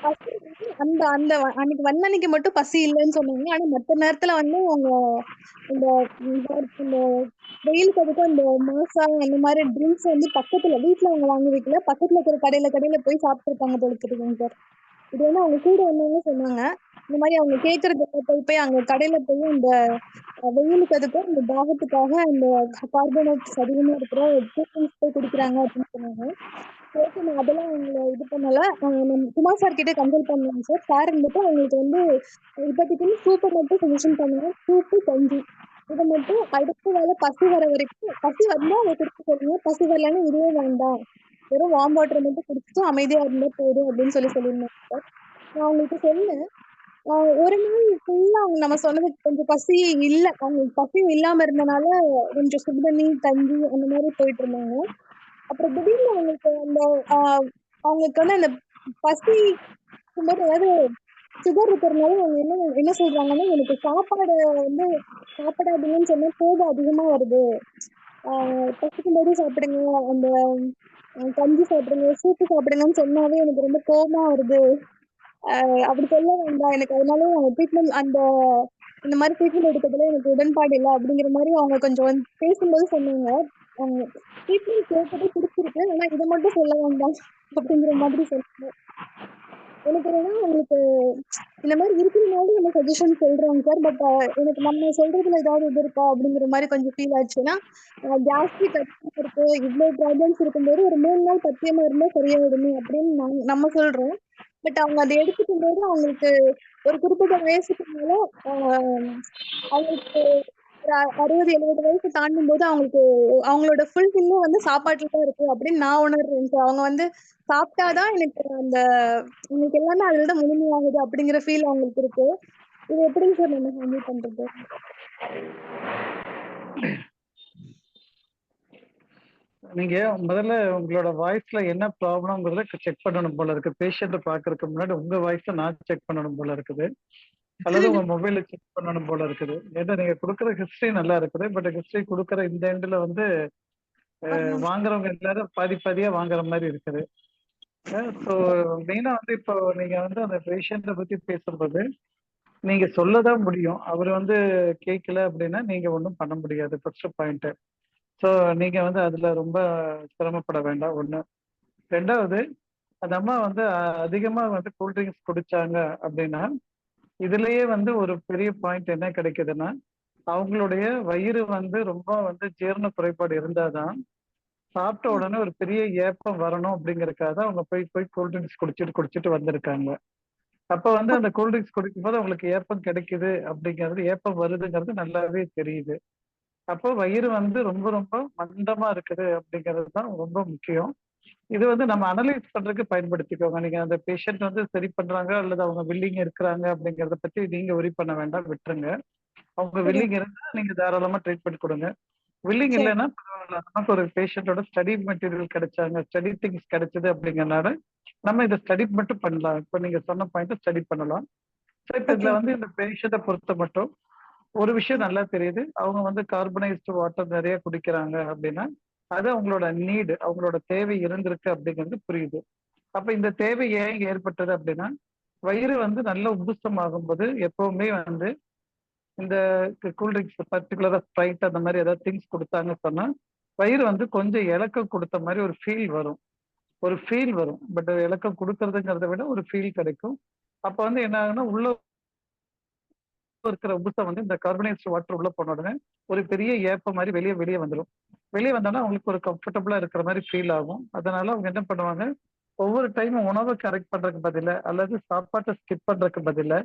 பசி வந்து அந்த அந்த அன்னைக்கு வந்த அன்னைக்கு மட்டும் பசி இல்லைன்னு சொன்னாங்க. ஆனா மத்த நேரத்துல வந்து அவங்க இந்த இந்த வெயிலுக்கு அதுக்கும் இந்த மாசா அந்த மாதிரி ட்ரிங்க்ஸ் வந்து பக்கத்துல வீட்டுல அவங்க வாங்கி வைக்கல, பக்கத்துல இருக்கிற கடையில போய் சாப்பிட்டுருப்பாங்க போல தெரியுதுங்க சார். இது வந்து அவங்க கூட வந்தவங்க சொன்னாங்க. இந்த மாதிரி அவங்க கேட்கறது போய் அங்க கடையில போய் இந்த வெயிலுக்கு அதுக்கும் இந்த தாகத்துக்காக இந்த கார்போனேட்ஸ் அதிகமா இருக்கிற கூல்ட்ரிங்க்ஸ் போய் குடிக்கிறாங்க அப்படின்னு சொன்னாங்க. ஓகே, நான் அதெல்லாம் அவங்கள இது பண்ணல. நம்ம குமார் சார் கிட்ட கன்சல்ட் பண்ணுவாங்க சார். சார் இருந்துட்டு அவங்களுக்கு வந்து இப்போதைக்குன்னு சூப்பர் மட்டும் சஜஷன் பண்ணுவாங்க. சூப்பு கஞ்சி இதை மட்டும் அடுத்த வேலை பசி வர வரைக்கும், பசி வந்தா அதை குடிக்க சொல்லுங்க, பசி வரலன்னா இதுவே வேண்டாம், வெறும் வார்ம் வாட்டர் மட்டும் குடிச்சிட்டு அமைதியா இருந்தா போதும் அப்படின்னு சொல்லியிருந்தாங்க சார். நான் அவங்களுக்கு சொன்னேன். ஒரு நாள் ஃபுல்லா அவங்க நம்ம சொன்னதுக்கு கொஞ்சம் பசி இல்ல, அவங்களுக்கு பசியும் இல்லாம இருந்தனால கொஞ்சம் சுடுதண்ணி கஞ்சி அந்த மாதிரி போயிட்டு இருந்தாங்க. அப்புறம் திடீர்னு அவங்களுக்கு அந்த அவங்களுக்கு வந்து அந்த பசி போது அதாவது சுகர் இருக்கிறதுனால அவங்க என்ன சொல்றாங்கன்னா, எனக்கு சாப்பாடு வந்து சாப்பிடாதீங்கன்னு சொன்னா கோபம் அதிகமா வருது, பசிக்கும் போது சாப்பிடுங்க, அந்த கஞ்சி சாப்பிடுங்க, சூப்பு சாப்பிடுங்கன்னு சொன்னாவே எனக்கு ரொம்ப கோபமா வருது, அப்படி சொல்ல வேண்டாம் எனக்கு, அதனால அவங்க ட்ரீட்மெண்ட் அந்த இந்த மாதிரி ட்ரீட்மெண்ட் எடுக்கிறதுல எனக்கு உடன்பாடு இல்லை அப்படிங்கிற மாதிரி அவங்க கொஞ்சம் வந்து பேசும்போது சொன்னாங்க. அவங்க ட்ரீட்மெண்ட் கேட்டதே பிடிச்சிருக்கு, ஆனா இதை மட்டும் சொல்ல வேண்டாம் அப்படிங்கிற மாதிரி சொன்னாங்க. எனக்கு என்னன்னா உங்களுக்கு இந்த மாதிரி இருக்கிறதுனால நம்ம சஜஷன் சொல்றோங்க சார். பட் எனக்கு நம்ம சொல்றதுல ஏதாவது இது இருக்கா அப்படிங்கிற மாதிரி கொஞ்சம் ஃபீல் ஆச்சுன்னா, கேஸ்ட்ரிக் அதிகமா இருக்கு, இவ்வளவு ப்ராப்ளம்ஸ் இருக்கும்போது ஒரு 3 நாள் பத்தியமா இருந்தா சரியாயிடுமே அப்படின்னு நம்ம சொல்றோம். பட் அவங்க அதை எடுத்துக்கும் போது அவங்களுக்கு ஒரு குறிப்பிட்ட வயசுக்கு மேல அவங்களுக்கு ஒரு 60-70 வயசு தாண்டும் போது அவங்களுக்கு அவங்களோட ஃபுல்ஃபில்லும் வந்து சாப்பாட்டுல தான் இருக்கு அப்படின்னு நான் உணர்றேன் சார். அவங்க வந்து சாப்பிட்டாதான் எனக்கு அந்த உங்களுக்கு எல்லாமே அதுல தான் முழுமையாகுது அப்படிங்கிற ஃபீல் அவங்களுக்கு இருக்கு. இது எப்படிங்க சார் நம்ம ஹேண்டில் பண்றது? நீங்க முதல்ல உங்களோட வாய்ஸ்ல என்ன ப்ராப்ளம்ங்கிறத செக் பண்ணணும் போல இருக்கு. பேஷண்ட்டை பாக்குறதுக்கு முன்னாடி உங்க வாய்ஸை நான் செக் பண்ணணும் போல இருக்குது, அல்லது உங்க மொபைல செக் பண்ணணும் போல இருக்குது. ஏன்னா நீங்க கொடுக்குற ஹிஸ்டரி நல்லா இருக்குது, பட் ஹிஸ்டரி கொடுக்குற இந்த எண்ட்ல வந்து வாங்குறவங்க எல்லாரும் பாதி பாதியா வாங்குற மாதிரி இருக்குது. ஸோ மெயினா வந்து இப்போ நீங்க வந்து அந்த பேஷண்ட்டை பத்தி பேசும்போது நீங்க சொல்லதான் முடியும். அவர் வந்து கேட்கல அப்படின்னா நீங்க ஒன்றும் பண்ண முடியாது, ஃபர்ஸ்ட் பாயிண்ட். ஸோ நீங்க வந்து அதுல ரொம்ப சிரமப்பட வேண்டாம் ஒண்ணு. ரெண்டாவது, அந்த அம்மா வந்து அதிகமா வந்து கூல்ட்ரிங்க்ஸ் குடிச்சாங்க அப்படின்னா இதுலயே வந்து ஒரு பெரிய பாயிண்ட் என்ன கிடைக்குதுன்னா, அவங்களுடைய வயிறு வந்து ரொம்ப வந்து ஜீரண குறைபாடு இருந்தாதான் சாப்பிட்ட உடனே ஒரு பெரிய ஏப்பம் வரணும் அப்படிங்கறதுக்காக அவங்க போய் போய் கூல்ட்ரிங்க்ஸ் குடிச்சிட்டு வந்திருக்காங்க. அப்ப வந்து அந்த கூல்ட்ரிங்க்ஸ் குடிக்கும் போது அவங்களுக்கு ஏப்பம் கிடைக்குது அப்படிங்கிறது, ஏப்பம் வருதுங்கிறது நல்லாவே தெரியுது. அப்போ வயிறு வந்து ரொம்ப ரொம்ப மந்தமா இருக்குது அப்படிங்கிறது தான் ரொம்ப முக்கியம். இது வந்து நம்ம அனலைஸ் பண்றதுக்கு பயன்படுத்திக்கோங்க. நீங்க அந்த பேஷண்ட் வந்து சரி பண்றாங்க அல்லது அவங்க வில்லிங் இருக்கிறாங்க அப்படிங்கறத பத்தி நீங்க ஒரி பண்ண வேண்டாம், விட்டுருங்க. அவங்க வில்லிங் இருந்தா நீங்க தாராளமா ட்ரீட்மெண்ட் கொடுங்க. வில்லிங் சரி. இல்லைன்னா பரவாயில்ல, நமக்கு ஒரு பேஷண்டோட ஸ்டடி மெட்டீரியல் கிடைச்சாங்க, ஸ்டடி திங்ஸ் கிடைச்சது அப்படிங்கறனால நம்ம இதை ஸ்டடி மட்டும் பண்ணலாம். இப்ப நீங்க சொன்ன பாயிண்ட் ஸ்டடி பண்ணலாம். ஸோ இப்ப இதுல ஓகே. வந்து இந்த பேஷண்ட்டை பொறுத்த மட்டும் ஒரு விஷயம் நல்லா தெரியுது, அவங்க வந்து கார்பனைஸ்டு வாட்டர் நிறைய குடிக்கிறாங்க அப்படின்னா அது அவங்களோட நீடு, அவங்களோட தேவை இருந்திருக்கு அப்படிங்கிறது புரியுது. அப்ப இந்த தேவை ஏன் ஏற்பட்டது அப்படின்னா, வயிறு வந்து நல்ல உப்புசம் ஆகும்போது எப்பவுமே வந்து இந்த கூல்ட்ரிங்க்ஸ் பர்டிகுலரா ஸ்ப்ரைட் அந்த மாதிரி ஏதாவது திங்ஸ் கொடுத்தாங்க சொன்னா வயிறு வந்து கொஞ்சம் இலக்கம் கொடுத்த மாதிரி ஒரு ஃபீல் வரும். பட் இலக்கம் கொடுக்கறதுங்கிறத விட ஒரு ஃபீல் கிடைக்கும். அப்ப வந்து என்ன ஆகுன்னா உள்ள இருக்கிற உப்புசம் வந்து இந்த கார்பனைஸ்டு வாட்டர் உள்ள போன உடனே ஒரு பெரிய ஏப்பம் மாதிரி வெளியே வந்துடும். வெளியே வந்தோம்னா அவங்களுக்கு ஒரு கம்ஃபர்டபுளா இருக்கிற மாதிரி ஃபீல் ஆகும். அதனால அவங்க என்ன பண்ணுவாங்க, ஒவ்வொரு டைமும் உணவை கரெக்ட் பண்றதுக்கு பதில அல்லது சாப்பாட்டை ஸ்கிப் பண்றதுக்கு பதில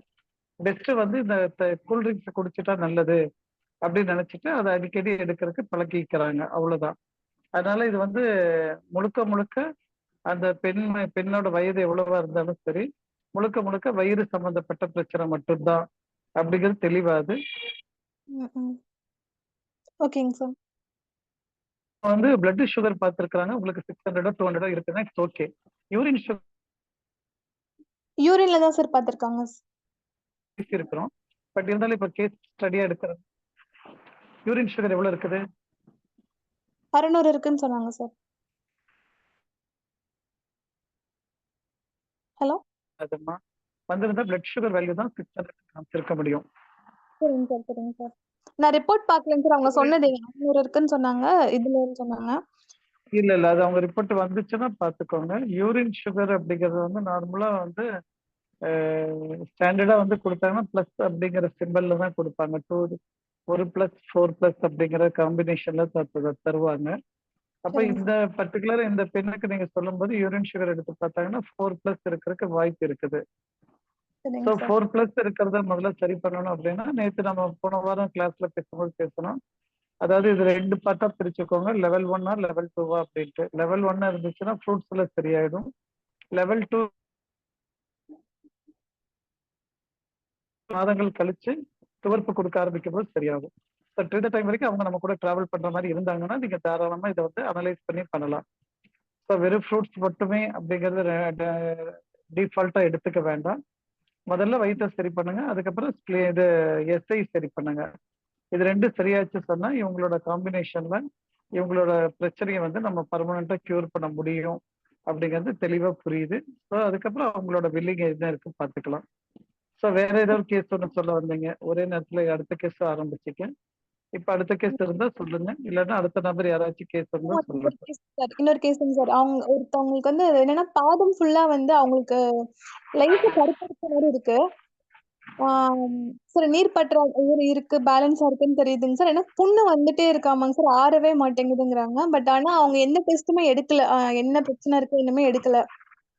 பெஸ்ட் வந்து இந்த கூல்ட்ரிங்க்ஸ் குடிச்சிட்டா நல்லது அப்படின்னு நினைச்சிட்டு அதை அடிக்கடி எடுக்கிறதுக்கு பழகிக்கிறாங்க, அவ்வளவுதான். அதனால இது வந்து முழுக்க முழுக்க அந்த பெண்ணோட வயது எவ்வளவா இருந்தாலும் சரி, முழுக்க முழுக்க வயிறு சம்பந்தப்பட்ட பிரச்சனை மட்டும்தான் அப்படிங்கிறது தெளிவாது. ஓகேங்க சார். வந்து பிளட் சுகர் பார்த்துருக்காங்க, உங்களுக்கு 600 200 இருக்குன்னா இட்ஸ் ஓகே. யூரின் சுகர் யூரின்ல தான் சார் பார்த்திருக்காங்க. இருக்கிறோம், பட் இருந்தாலும் இப்ப கேஸ் ஸ்டடியா எடுக்கிறோம். யூரின் சுகர் எவ்வளவு இருக்குது? 600 இருக்குன்னு சொன்னாங்க சார். ஹலோ. அதுமா வந்திருந்தா பிளட் சுகர் வேல்யூ தான் 600 காமிச்சிருக்க முடியும். சரிங்க சார், சரிங்க சார். நான் ரிப்போர்ட் பார்க்கலங்க சார். அவங்க சொன்னது 500 இருக்குன்னு சொன்னாங்க. இதுலன்னு சொன்னாங்க. இல்ல இல்ல அது அவங்க ரிப்போர்ட் வந்துச்சுன்னா பாத்துக்கோங்க. யூரின் சுகர் அப்படிங்கிறது வந்து நார்மலா வந்து ஸ்டாண்டர்டா வந்து கொடுத்தாங்கன்னா பிளஸ் அப்படிங்கிற சிம்பிள்ல தான் கொடுப்பாங்க. 1+4+ அப்படிங்கிற காம்பினேஷன்ல தருவாங்க. அப்ப சரிங்க இந்த சார், பர்டிகுலர் இந்த பெண்ணுக்கு நீங்க சொல்லும்போது யூரின் சுகர் எடுத்து பார்த்தாங்கன்னா 4+ இருக்கிறதுக்கு வாய்ப்பு இருக்குது. ஸோ சரிங்க சார். 4+ இருக்கிறத முதல்ல சரி பண்ணணும் அப்படின்னா நேற்று நம்ம போன வாரம் கிளாஸ்ல பேசும்போது பேசணும். அதாவது இது 2 பார்ட்டா பிரிச்சுக்கோங்க. லெவல் 1 லெவல் 2 அப்படின்ட்டு. லெவல் 1 இருந்துச்சுன்னா ஃப்ரூட்ஸ்ல சரியாயிடும். லெவல் 2 மாதங்கள் கழிச்சு துவர்ப்பு கொடுக்க ஆரம்பிக்கும் போது சரியாகும். இந்த டைம் வரைக்கும் அவங்க நம்ம கூட டிராவல் பண்ற மாதிரி இருந்தாங்கன்னா நீங்க தாராளமா இதை வந்து அனலைஸ் பண்ணி பண்ணலாம். ஸோ வெறும் ஃப்ரூட்ஸ் மட்டுமே அப்படிங்கிறது டிஃபால்ட்டா எடுத்துக்க வேண்டாம். முதல்ல வயிற்றை சரி பண்ணுங்க, அதுக்கப்புறம் இது எஸ்ஐ சரி பண்ணுங்க. இது 2 சரியாச்சு சொன்னா இவங்களோட காம்பினேஷன்ல இவங்களோட பிரச்சனையை வந்து நம்ம பர்மனண்டா கியூர் பண்ண முடியும் அப்படிங்கிறது தெளிவா புரியுது. ஸோ அதுக்கப்புறம் அவங்களோட வில்லிங் என்ன இருக்குன்னு பார்த்துக்கலாம். ஸோ வேற ஏதாவது கேஸ் ஒன்று சொல்ல வந்தீங்க, ஒரே நேரத்துல அடுத்த கேஸ் ஆரம்பிச்சிக்க. இப்ப அடுத்த கேஸ் இருந்தா சொல்லுங்க, இல்லைன்னா அடுத்த நபர் யாராச்சும் கேஸ் இருந்தா சொல்லட்டும். இன்னொரு கேஸுங்க சார். அவங்க ஒருத்தவங்களுக்கு வந்து என்னன்னா பாதம் ஃபுல்லா வந்து அவங்களுக்கு லைட்டா கருப்படிச்ச மாதிரி இருக்கு. சார் நீர் பற்றாக்குறை இருக்கு, பேலன்ஸா இருக்குன்னு தெரியுதுங்க சார். ஏன்னா புண்ணு வந்துட்டே இருக்காமாங்க சார், ஆறவே மாட்டேங்குதுங்கிறாங்க. பட் ஆனா அவங்க எந்த டெஸ்ட்டுமே எடுக்கல. என்ன பிரச்சனை இருக்கு இன்னுமே எடுக்கல.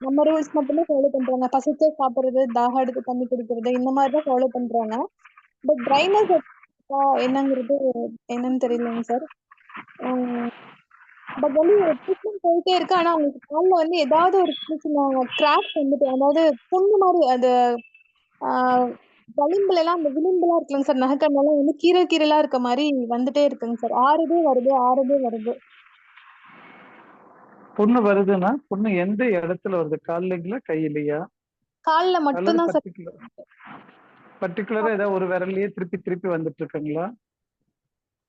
நம்ம ரூல்ஸ் மட்டுமே ஃபாலோ பண்றாங்க. பசிச்சா சாப்பிடுறது, தாகம் எடுத்து தண்ணி குடிக்கிறது இந்த மாதிரி தான் ஃபாலோ பண்றாங்க. பட் ட்ரைனஸ் என்னங்கிறது என்னன்னு தெரியலங்க சார். பட் வந்து ட்ரீட்மெண்ட் போயிட்டே இருக்கு. ஆனா அவங்களுக்கு கால்ல வந்து ஏதாவது ஒரு சின்ன சின்ன கிராக்ஸ் வந்துட்டு, அதாவது புண்ணு மாதிரி அது விளிம்புல எல்லாம் அந்த விளிம்புலாம் இருக்குல்லங்க சார், நகைக்கண்ணெல்லாம் வந்து கீரலா இருக்க மாதிரி வந்துட்டே இருக்குங்க சார். ஆறுதே வருது, ஆறுதே வருது. புண்ணு வருதுன்னா புண்ணு எந்த இடத்துல வருது? கால்லீங்களா கையிலையா? கால்ல அல்லது மட்டும்தான் சார். பர்டிகுலரா ஏதாவது ஒரு விரல்லயே திருப்பி திருப்பி வந்துட்டு இருக்குங்களா?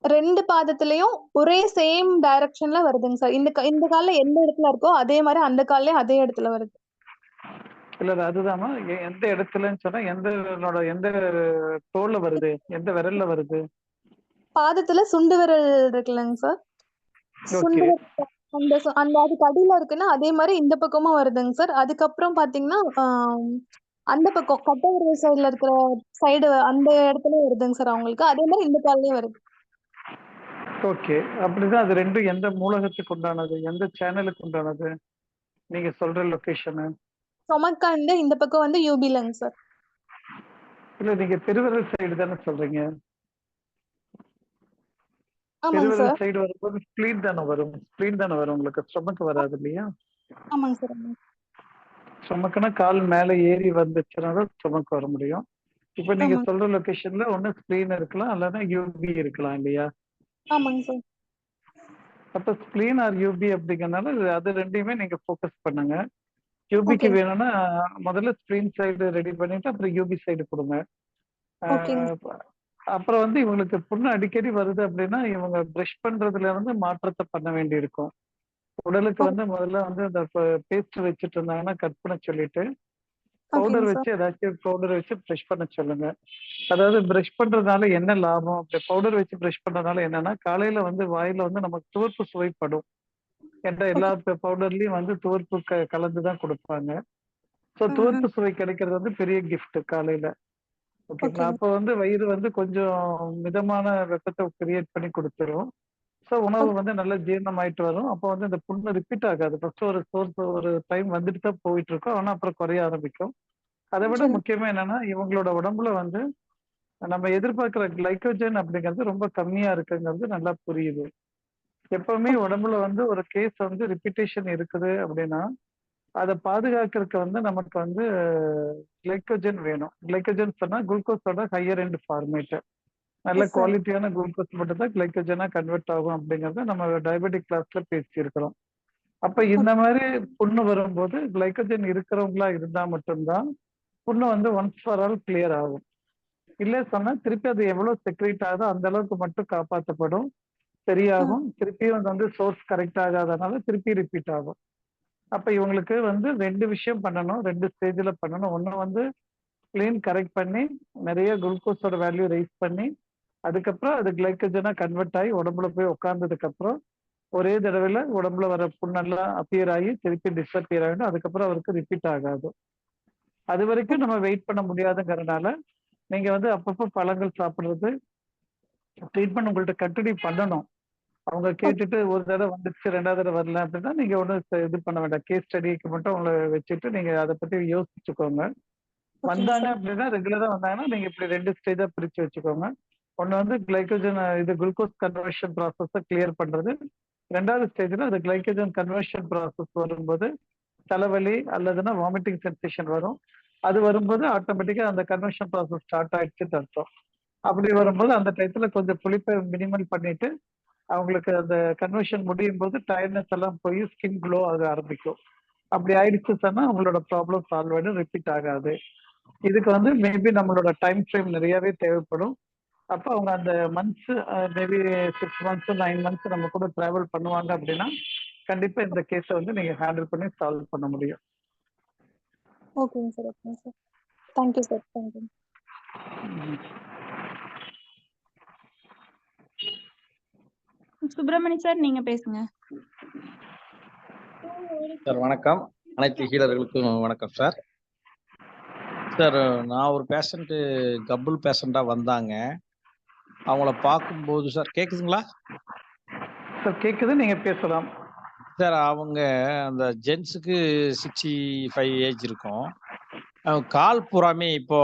2 பாதத்திலயும் ஒரே சேம் டைரக்ஷன்ல வருதுங்க சார். இந்த கால்ல எந்த இடத்துல இருக்கோ அதே மாதிரி அந்த கால்லயும் அதே இடத்துல வருது. இல்ல அதுதானா எந்த இடத்துலன்னு சொன்னா எந்த தோல்ல வருது, எந்த விரல்ல வருது? பாதத்துல சுண்டு விரல் இருக்குல்லங்க சார், சுண்டு ஓகே. விரல் அந்த அதுக்கு அடியில இருக்குன்னா அதே மாதிரி இந்த பக்கமும் வருதுங்க சார். அதுக்கப்புறம் பாத்தீங்கன்னா அந்த பக்கம் கட்டை விரல் சைடுல இருக்கிற சைடு அந்த இடத்துல வருதுங்க சார் அவங்களுக்கு. அதே மாதிரி இந்த கால்லயும் வருது. ஓகே, அப்படிதான். அது ரெண்டும் எந்த மூலகத்துக்கு உண்டானது, எந்த சேனலுக்கு உண்டானது நீங்க சொல்ற லொகேஷனு? சொமக்காண்டு இந்த பக்கம் வந்து யூபிலங்க சார். இல்ல நீங்க பெருவிரல் சைடு தானே சொல்றீங்க? ஆமாங்க பெருவிரல் சார். சைடு வரும்போது ஸ்பிளீன் தானே வரும், ஸ்பிளீன் தானே வரும், உங்களுக்கு ஸ்டொமக் வராது இல்லையா? ஆமாங்க சார். ஸ்டொமக்குன்னா கால் மேல ஏறி வந்துச்சுன்னா தான் ஸ்டொமக் வர முடியும். இப்ப நீங்க ஆமாங்க சொல்ற லொகேஷன்ல ஒண்ணு ஸ்பிளீன் இருக்கலாம், அல்லது யூபி இருக்கலாம் இல்லையா? ஆமாங்க சார். அப்ப ஸ்பிளீன் ஆர் யூபி அப்படிங்கறதுனால அது ரெண்டையுமே நீங்க ஃபோக்கஸ் பண்ணுங்க. யூபிக்கு ஓகேங்க வேணும்னா முதல்ல ஸ்பிளீன் சைடு ரெடி பண்ணிட்டு அப்புறம் யூபி சைடு கொடுங்க. ஓகேங்க ஆஹ் அப்புறம் வந்து இவங்களுக்கு புண்ணு அடிக்கடி வருது அப்படின்னா இவங்க ப்ரஷ் பண்றதுல இருந்து மாற்றத்தை பண்ண வேண்டி இருக்கும். உடலுக்கு வந்து முதல்ல வந்து அந்த பேஸ்ட் வச்சுட்டு இருந்தாங்கன்னா கட் பண்ண சொல்லிட்டு பவுடர் ஓகேங்க வச்சு சார். ஏதாச்சும் பவுடர் வச்சு ப்ரஷ் பண்ண சொல்லுங்க. அதாவது ப்ரஷ் பண்றதுனால என்ன லாபம், அப்படி பவுடர் வச்சு ப்ரஷ் பண்றதுனால என்னன்னா காலையில வந்து வாயில வந்து நமக்கு துவர்ப்பு சுவைப்படும். என்ற எல்லா ஓகே. பவுடர்லயும் வந்து துவர்ப்பு கலந்துதான் கொடுப்பாங்க. ஸோ ம். துவர்ப்பு சுவை கிடைக்கிறது வந்து பெரிய கிஃப்ட் காலையில. ஓகேங்களா? ஓகேங்க. அப்போ வந்து வயிறு வந்து கொஞ்சம் மிதமான வெப்பத்தை கிரியேட் பண்ணி கொடுத்துரும். ஸோ உணவு ஓகே. வந்து நல்லா ஜீரணம் ஆயிட்டு வரும். அப்போ வந்து இந்த புண்ணு ரிப்பீட் ஆகாது. ஃபர்ஸ்ட் ஒரு டைம் வந்துட்டு தான் போயிட்டு இருக்கும், ஆனா அப்புறம் குறைய ஆரம்பிக்கும். அதை விட சரி. முக்கியமா என்னன்னா இவங்களோட உடம்புல வந்து நம்ம எதிர்பார்க்கிற கிளைக்கோஜன் அப்படிங்கிறது ரொம்ப கம்மியா இருக்குங்கிறது நல்லா புரியுது. எப்பவுமே உடம்புல வந்து ஒரு கேஸ் வந்து ரிப்பீட்டேஷன் இருக்குது அப்படின்னா அதை பாதுகாக்கிறதுக்கு வந்து நமக்கு வந்து கிளைக்கோஜன் வேணும். கிளைக்கோஜன் சொன்னா குளுக்கோஸோட ஹையர் எண்ட் ஃபார்மேட். நல்ல எஸ் சார். குவாலிட்டியான குளுக்கோஸ் மட்டும் தான் கிளைக்கோஜனா கன்வெர்ட் ஆகும் அப்படிங்கறத நம்ம டயபெட்டிக் கிளாஸ்ல பேசியிருக்கிறோம். அப்ப இந்த மாதிரி புண்ணு வரும்போது கிளைக்கோஜன் இருக்கிறவங்களா இருந்தா மட்டும்தான் புண்ணு வந்து ஒன்ஸ் ஃபார் ஆல் கிளியர் ஆகும். இல்ல சொன்னா திருப்பி அது எவ்வளவு செக்ரேட் ஆகுதோ அந்த அளவுக்கு மட்டும் காப்பாற்றப்படும், ம். சரியாகும். திருப்பியும் அது வந்து சோர்ஸ் கரெக்ட் ஆகாதனால திருப்பி ரிப்பீட் ஆகும். அப்ப இவங்களுக்கு வந்து 2 விஷயம் பண்ணணும், 2 ஸ்டேஜ்ல பண்ணணும். ஒண்ணு வந்து ஸ்ப்ளீன் கரெக்ட் பண்ணி நிறைய குளுக்கோஸோட வேல்யூ ரைஸ் பண்ணி அதுக்கப்புறம் அது கிளைக்கோஜனா கன்வெர்ட் ஆகி உடம்புல போய் உட்கார்ந்ததுக்கு அப்புறம் ஒரே தடவையில உடம்புல வர புண்ணெல்லாம் அப்பியர் ஆகி திருப்பி டிஸ்அப்பியர் ஆகிடும். அதுக்கப்புறம் அவருக்கு ரிப்பீட் ஆகாது. அது வரைக்கும் நம்ம வெயிட் பண்ண முடியாதுங்கிறதுனால நீங்க வந்து அப்பப்போ பழங்கள் சாப்பிடுறது, ட்ரீட்மெண்ட் உங்கள்ட்ட கண்டினியூ பண்ணணும். அவங்க கேட்டுட்டு ஒரு தடவை வந்துச்சு, 2வது தடவை வரல அப்படின்னா நீங்க ஒன்றும் இது பண்ண வேண்டாம். கேஸ் ஸ்டடிக்கு மட்டும் உங்களை வச்சுட்டு நீங்க அதை பத்தி யோசிச்சுக்கோங்க. ஓகேங்க வந்தாங்க சார். அப்படின்னா ரெகுலரா வந்தாங்கன்னா நீங்க இப்படி 2 ஸ்டேஜா பிரிச்சு வச்சுக்கோங்க. ஒண்ணு வந்து கிளைக்கோஜன் இது குளுக்கோஸ் கன்வர்ஷன் ப்ராசஸை கிளியர் பண்றது. 2வது ஸ்டேஜ்ல அது கிளைக்கோஜன் கன்வர்ஷன் ப்ராசஸ் வரும்போது தலைவலி அல்லதுன்னா வாமிட்டிங் சென்சேஷன் வரும். அது வரும்போது ஆட்டோமேட்டிக்கா அந்த கன்வர்ஷன் ப்ராசஸ் ஸ்டார்ட் ஆயிடுச்சுன்னு அர்த்தம். அப்படி வரும்போது அந்த டயத்துல கொஞ்சம் புளிப்பை மினிமல் பண்ணிட்டு அவங்களுக்கு அந்த கன்வர்ஷன் முடியும் போது டயர்னஸ் எல்லாம் போய் ஸ்கின் க்ளோ ஆக ஆரம்பிக்கும். அப்படி ஆயிடுச்சு சொன்னா உங்களோட ப்ராப்ளம் சால்வ் ஆயிடும், ரிப்பீட் ஆகாது. இதுக்கு வந்து மேபி நம்மளோட டைம் ஃப்ரேம் நிறையவே தேவைப்படும். அப்போ அவங்க அந்த மந்த்ஸ் மேபி 6 மந்த்ஸ் 9 மந்த்ஸ் நம்ம கூட டிராவல் பண்ணுவாங்க அப்படின்னா கண்டிப்பா இந்த கேஸை வந்து நீங்க ஹேண்டில் பண்ணி சால்வ் பண்ண முடியும். ஓகேங்க சார். ஓகேங்க sir. Thank you sir. Thank you. Subramani sir, நீங்க பேசுங்க. சார் வணக்கம். அனைத்து ஹீலர்களுக்கும் வணக்கம் சார். சார், நான் ஒரு பேஷண்ட் கப்புள் பேஷண்டா வந்தாங்க. அவங்கள பார்க்கும்போது சார் கேக்குதுங்களா சார்? கேக்குது, நீங்க பேசலாம். சார்? அவங்க அந்த ஜென்ஸுக்கு 65 ஏஜ் இருக்கும். கால் பூராமே இப்போ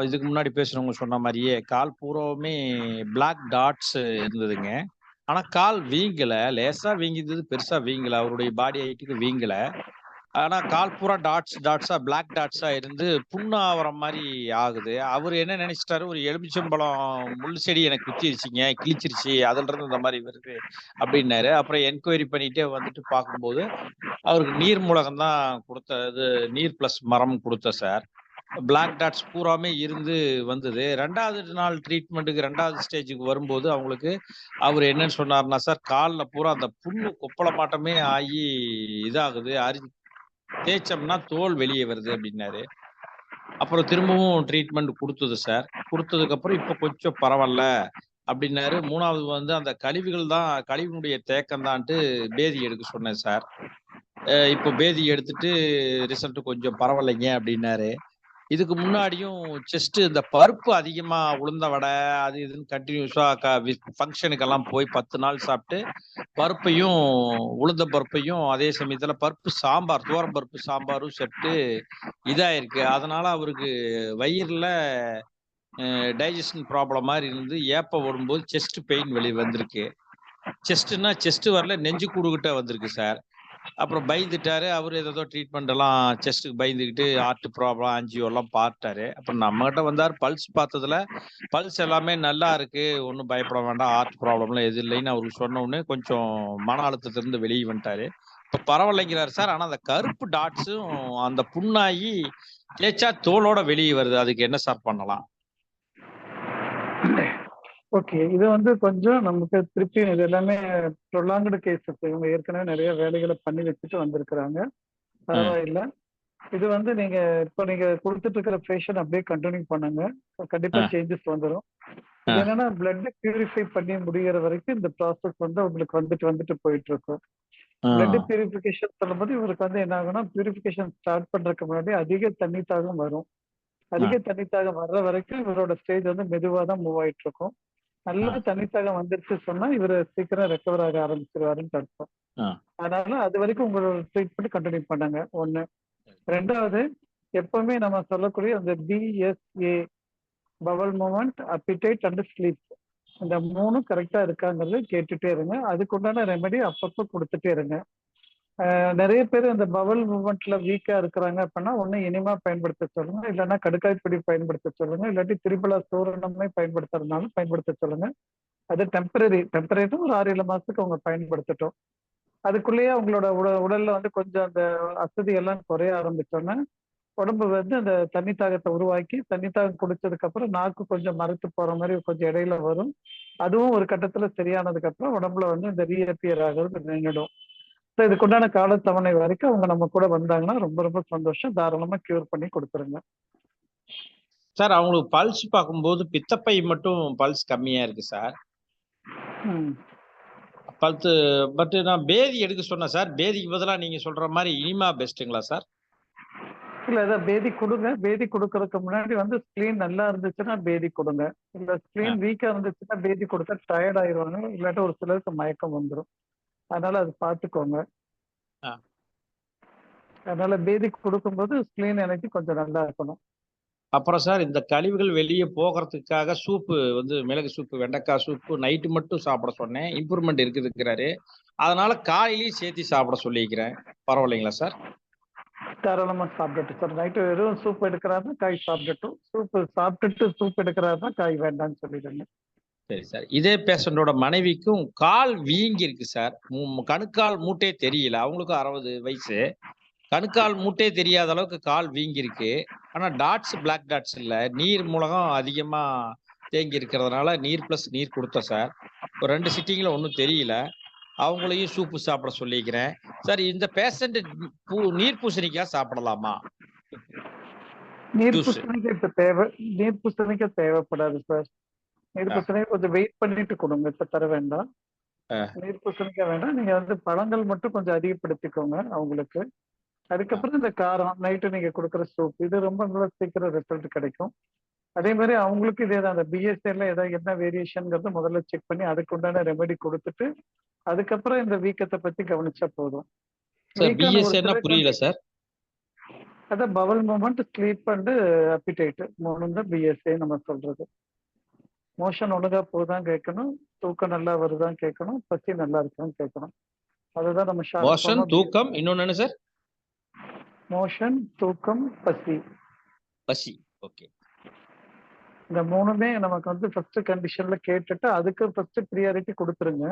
இதுக்கு முன்னாடி பேசுறவங்க சொன்ன மாதிரியே கால் பூராவுமே பிளாக் டாட்ஸ் இருந்ததுங்க. ஆனா கால் வீங்கல, லேசா வீங்கிது, பெருசா வீங்கல. அவருடைய பாடி ஹைட்டுக்கு வீங்கல. ஆனா கால் பூரா டாட்ஸா பிளாக் டாட்ஸா இருந்து புண்ணாவற மாதிரி ஆகுது. அவர் என்ன நினைச்சிட்டாரு, ஒரு எலுமிச்சம்பழம் முள்ளு செடி எனக்கு குத்திருச்சுங்க, கிழிச்சிருச்சு, அதுல இருந்து இந்த மாதிரி வருது அப்படின்னாரு. அப்புறம் என்கொயரி பண்ணிட்டே வந்துட்டு பார்க்கும்போது அவருக்கு நீர் மூலகம் தான் கொடுத்த, இது நீர் பிளஸ் மரம் கொடுத்த சார். பிளாக் டாட்ஸ் பூராமே இருந்து வந்தது. 2வது நாள் ட்ரீட்மெண்ட்டுக்கு 2வது ஸ்டேஜுக்கு வரும்போது அவங்களுக்கு அவர் என்னன்னு சொன்னார்னா சார், காலில் பூரா அந்த புண்ணு கொப்பள மாட்டமே ஆகி இதாகுது, தேய்ச்சோம்னா தோல் வெளியே வருது அப்படின்னாரு. அப்புறம் திரும்பவும் ட்ரீட்மெண்ட் கொடுத்தது சார். கொடுத்ததுக்கு அப்புறம் இப்போ கொஞ்சம் பரவாயில்ல அப்படின்னாரு. 3வது வந்து அந்த கழிவுகள் தான், கழிவுனுடைய தேக்கம் தான்ட்டு பேதி எடுக்க சொன்னேன் சார். இப்போ பேதி எடுத்துட்டு ரிசல்ட் கொஞ்சம் பரவாயில்லைங்க அப்படின்னாரு. இதுக்கு முன்னாடியும் செஸ்ட் இந்த பருப்பு அதிகமா உளுந்த வடை அது இதுன்னு கண்டினியூஸா ஃபங்க்ஷனுக்கெல்லாம் போய் 10 நாள் சாப்பிட்டு பருப்பையும் உளுந்த பருப்பையும் அதே சமயத்துல பருப்பு சாம்பார், துவரம் பருப்பு சாம்பாரும் சாப்பிட்டு இதாயிருக்கு. அதனால அவருக்கு வயிறுல டைஜஷன் ப்ராப்ளம் மாதிரி இருந்து ஏப்ப ஓடும்போது செஸ்ட் பெயின் வெளியே வந்திருக்கு. செஸ்ட்னா செஸ்ட் வரல, நெஞ்சு கூடுகிட்ட வந்திருக்கு சார். அப்புறம் பயந்துட்டாரு. அவர் ஏதோ ட்ரீட்மெண்ட் எல்லாம் செஸ்ட்டுக்கு பயந்துக்கிட்டு ஹார்ட் ப்ராப்ளம் ஆஞ்சியோ எல்லாம் பார்த்தாரு. அப்புறம் நம்ம கிட்ட வந்தார். பல்ஸ் பார்த்ததுல பல்ஸ் எல்லாமே நல்லா இருக்கு, ஒன்றும் பயப்பட வேண்டாம், ஹார்ட் ப்ராப்ளம்லாம் எது இல்லைன்னு அவருக்கு சொன்ன உடனே கொஞ்சம் மன அழுத்தத்திலிருந்து வெளியே வந்துட்டாரு. இப்போ பரவாயில்லைங்கிறாரு சார். ஆனால் அந்த கருப்பு டாட்ஸும் அந்த புண்ணாகி தேய்ச்சா தோலோட வெளியே வருது. அதுக்கு என்ன சார் பண்ணலாம்? ஓகே, இது வந்து கொஞ்சம் நமக்கு திருப்பி இது எல்லாமே ப்ரொலாங்டு கேசஸ். இவங்க ஏற்கனவே நிறைய வேலைகளை பண்ணி வச்சுட்டு வந்திருக்கிறாங்க. பரவாயில்ல. இது வந்து நீங்க இப்போ நீங்க கொடுத்துட்டு இருக்கிற பேஷண்ட் அப்படியே கண்டினியூ பண்ணுங்க, கண்டிப்பா சேஞ்சஸ் வந்துடும். இது என்னன்னா பிளட் பியூரிஃபை பண்ணி முடிகிற வரைக்கும் இந்த ப்ராசஸ் வந்து உங்களுக்கு வந்துட்டு போயிட்டு இருக்கும். பிளட் பியூரிஃபிகேஷன் சொல்லும்போது இவருக்கு வந்து என்ன ஆகும்னா, பியூரிஃபிகேஷன் ஸ்டார்ட் பண்றதுக்கு முன்னாடி அதிக தண்ணி தாகம் வரும். அதிக தண்ணி தாகம் வர்ற வரைக்கும் இவரோட ஸ்டேஜ் வந்து மெதுவா தான் மூவ் ஆயிட்டு இருக்கும். நல்ல தண்ணித்தாகம் வந்துருச்சு சொன்னா இவர் சீக்கிரம் ரெக்கவர் ஆக ஆரம்பிச்சிருவாருன்னு அர்த்தம். அதனால அது வரைக்கும் உங்களோட ட்ரீட்மெண்ட் கண்டினியூ பண்ணுங்க. 1. 2வது, எப்பவுமே நம்ம சொல்லக்கூடிய அந்த BSA, bowel movement, appetite and sleep, இந்த 3 கரெக்டா இருக்காங்கிறது கேட்டுட்டே இருங்க. அதுக்கு உண்டான ரெமெடி அப்பப்போ கொடுத்துட்டே இருங்க. நிறைய பேர் இந்த பவல் மூமெண்ட்ல வீக்கா இருக்கிறாங்க அப்படின்னா ஒண்ணு இனிமா பயன்படுத்த சொல்லுங்க, இல்லைன்னா கடுக்காய்ப்பொடி பயன்படுத்த சொல்லுங்க, இல்லாட்டி திரிபலா சூரணமே பயன்படுத்துறதுனாலும் பயன்படுத்த சொல்லுங்க. அது டெம்பரரி ஒரு 6-7 மாசத்துக்கு அவங்க பயன்படுத்தட்டும். அதுக்குள்ளேயே அவங்களோட உடல்ல வந்து கொஞ்சம் அந்த அசதி எல்லாம் குறைய ஆரம்பிச்சோன்னா உடம்பு வந்து அந்த தண்ணி தாகத்தை உருவாக்கி தண்ணி தாகம் குடிச்சதுக்கு அப்புறம் நாக்கு கொஞ்சம் மறுத்து போற மாதிரி கொஞ்சம் இடையில வரும். அதுவும் ஒரு கட்டத்துல சரியானதுக்கு அப்புறம் உடம்புல வந்து இந்த ரீஅப்பியர் ஆகிறது நின்றுடும். ஸோ இதுக்குண்டான காலத்தவணை வரைக்கும் அவங்க நம்ம கூட வந்தாங்கன்னா ரொம்ப ரொம்ப சந்தோஷம். தாராளமா கியூர் பண்ணி கொடுத்துருங்க. சார் அவங்களுக்கு பல்ஸ் பார்க்கும்போது பித்தப்பை மட்டும் பல்ஸ் கம்மியா இருக்கு சார். ம். பல்ஸ் பட் நான் பேதி எடுக்க சொன்னேன் சார். பேதிக்கு பதிலாக நீங்க சொல்ற மாதிரி இனிமா பெஸ்ட்டுங்களா சார்? இல்ல ஏதாவது பேதி கொடுங்க. பேதி கொடுக்கறதுக்கு முன்னாடி வந்து ஸ்கிரீன் நல்லா இருந்துச்சுன்னா பேதி கொடுங்க. இல்ல ஸ்கிரீன் வீக்கா இருந்துச்சுன்னா பேதி கொடுத்தா டயர்ட் ஆயிடுவாங்க. இல்லாட்டி ஒரு சிலருக்கு மயக்கம் வந்துடும். அதனால அது பார்த்துக்கோங்க. ஆ. அதனால பேதி கொடுக்கும்போது ஸ்கிரீன் எனர்ஜி கொஞ்சம் நல்லா இருக்கணும். அப்புறம் சார் இந்த கழிவுகள் வெளியே போகிறதுக்காக சூப்பு வந்து மிளகு சூப்பு, வெண்டைக்காய் சூப்பு நைட்டு மட்டும் சாப்பிட சொன்னேன். இம்ப்ரூவ்மெண்ட் இருக்குதுங்கிறாரு. அதனால காலையிலையும் சேர்த்து சாப்பிட சொல்லிக்கிறேன். பரவாயில்லைங்களா சார்? தாராளமா சாப்பிட்டுட்டு சார். நைட்டு வெறும் சூப் எடுக்கிறாருன்னா காய் சாப்பிட்டுட்டும், சூப்பு சாப்பிட்டுட்டு சூப் எடுக்கிறாருன்னா காய் வேண்டாம்னு சொல்லிடுங்க. சரி சார். இதே பேஷண்டோட மனைவிக்கும் கால் வீங்கி இருக்கு சார். கணுக்கால் மூட்டே தெரியல. அவங்களுக்கும் 60 வயசு. கணுக்கால் மூட்டே தெரியாத அளவுக்கு கால் வீங்கி இருக்கு. ஆனா டாட்ஸ் பிளாக் டாட்ஸ் இல்ல. நீர் மூலகம் அதிகமா தேங்கி இருக்கிறதுனால நீர் பிளஸ் நீர் கொடுத்தோம் சார். ஒரு 2 சிட்டிங்ல ஒன்றும் தெரியல. அவங்களையும் சூப்பு சாப்பிட சொல்லிக்கிறேன் சார். இந்த பேஷண்ட் நீர் பூசணிக்காய் சாப்பிடலாமா? நீர் ஜூஸ். பூசணிக்காய் இப்ப நீர் பூசணிக்காய் தேவைப்படாது சார். நீர் பூசணிக்காய் கொஞ்சம் வெயிட் பண்ணிட்டு கொடுங்க. இப்ப தர வேண்டாம். நீர் பூசணிக்காய் வேண்டாம். நீங்க வந்து பழங்கள் மட்டும் கொஞ்சம் அதிகப்படுத்திக்கோங்க அவங்களுக்கு. அதுக்கப்புறம் இந்த காரம் நைட்டு நீங்க கொடுக்குற சூப் இது ரொம்ப நல்லா சீக்கிரம் ரிசல்ட் கிடைக்கும். அதே மாதிரி அவங்களுக்கு இதே தான். அந்த பிஎஸ்ஏல ஏதாவது என்ன வேரியேஷன்ங்கிறது முதல்ல செக் பண்ணி அதுக்கு உண்டான ரெமெடி கொடுத்துட்டு அதுக்கப்புறம் இந்த வீக்கத்தை பத்தி கவனிச்சா போதும். புரியல சார். அதான் bowel movement, sleep and appetite 3 தான் பிஎஸ்ஏ நம்ம சொல்றது. மோஷன் ஒழுங்கா போதான் கேட்கணும், தூக்கம் நல்லா வருதான் கேட்கணும், பசி நல்லா இருக்கான்னு கேட்கணும். அதுதான் நம்ம மோஷன், தூக்கம், இன்னொன்னு என்ன சார்? மோஷன், தூக்கம், பசி. ஓகே. இந்த 3மே நமக்கு வந்து ஃபர்ஸ்ட் கண்டிஷன்ல கேட்டுட்டு அதுக்கு ஃபர்ஸ்ட் ப்ரியாரிட்டி கொடுத்துருங்க.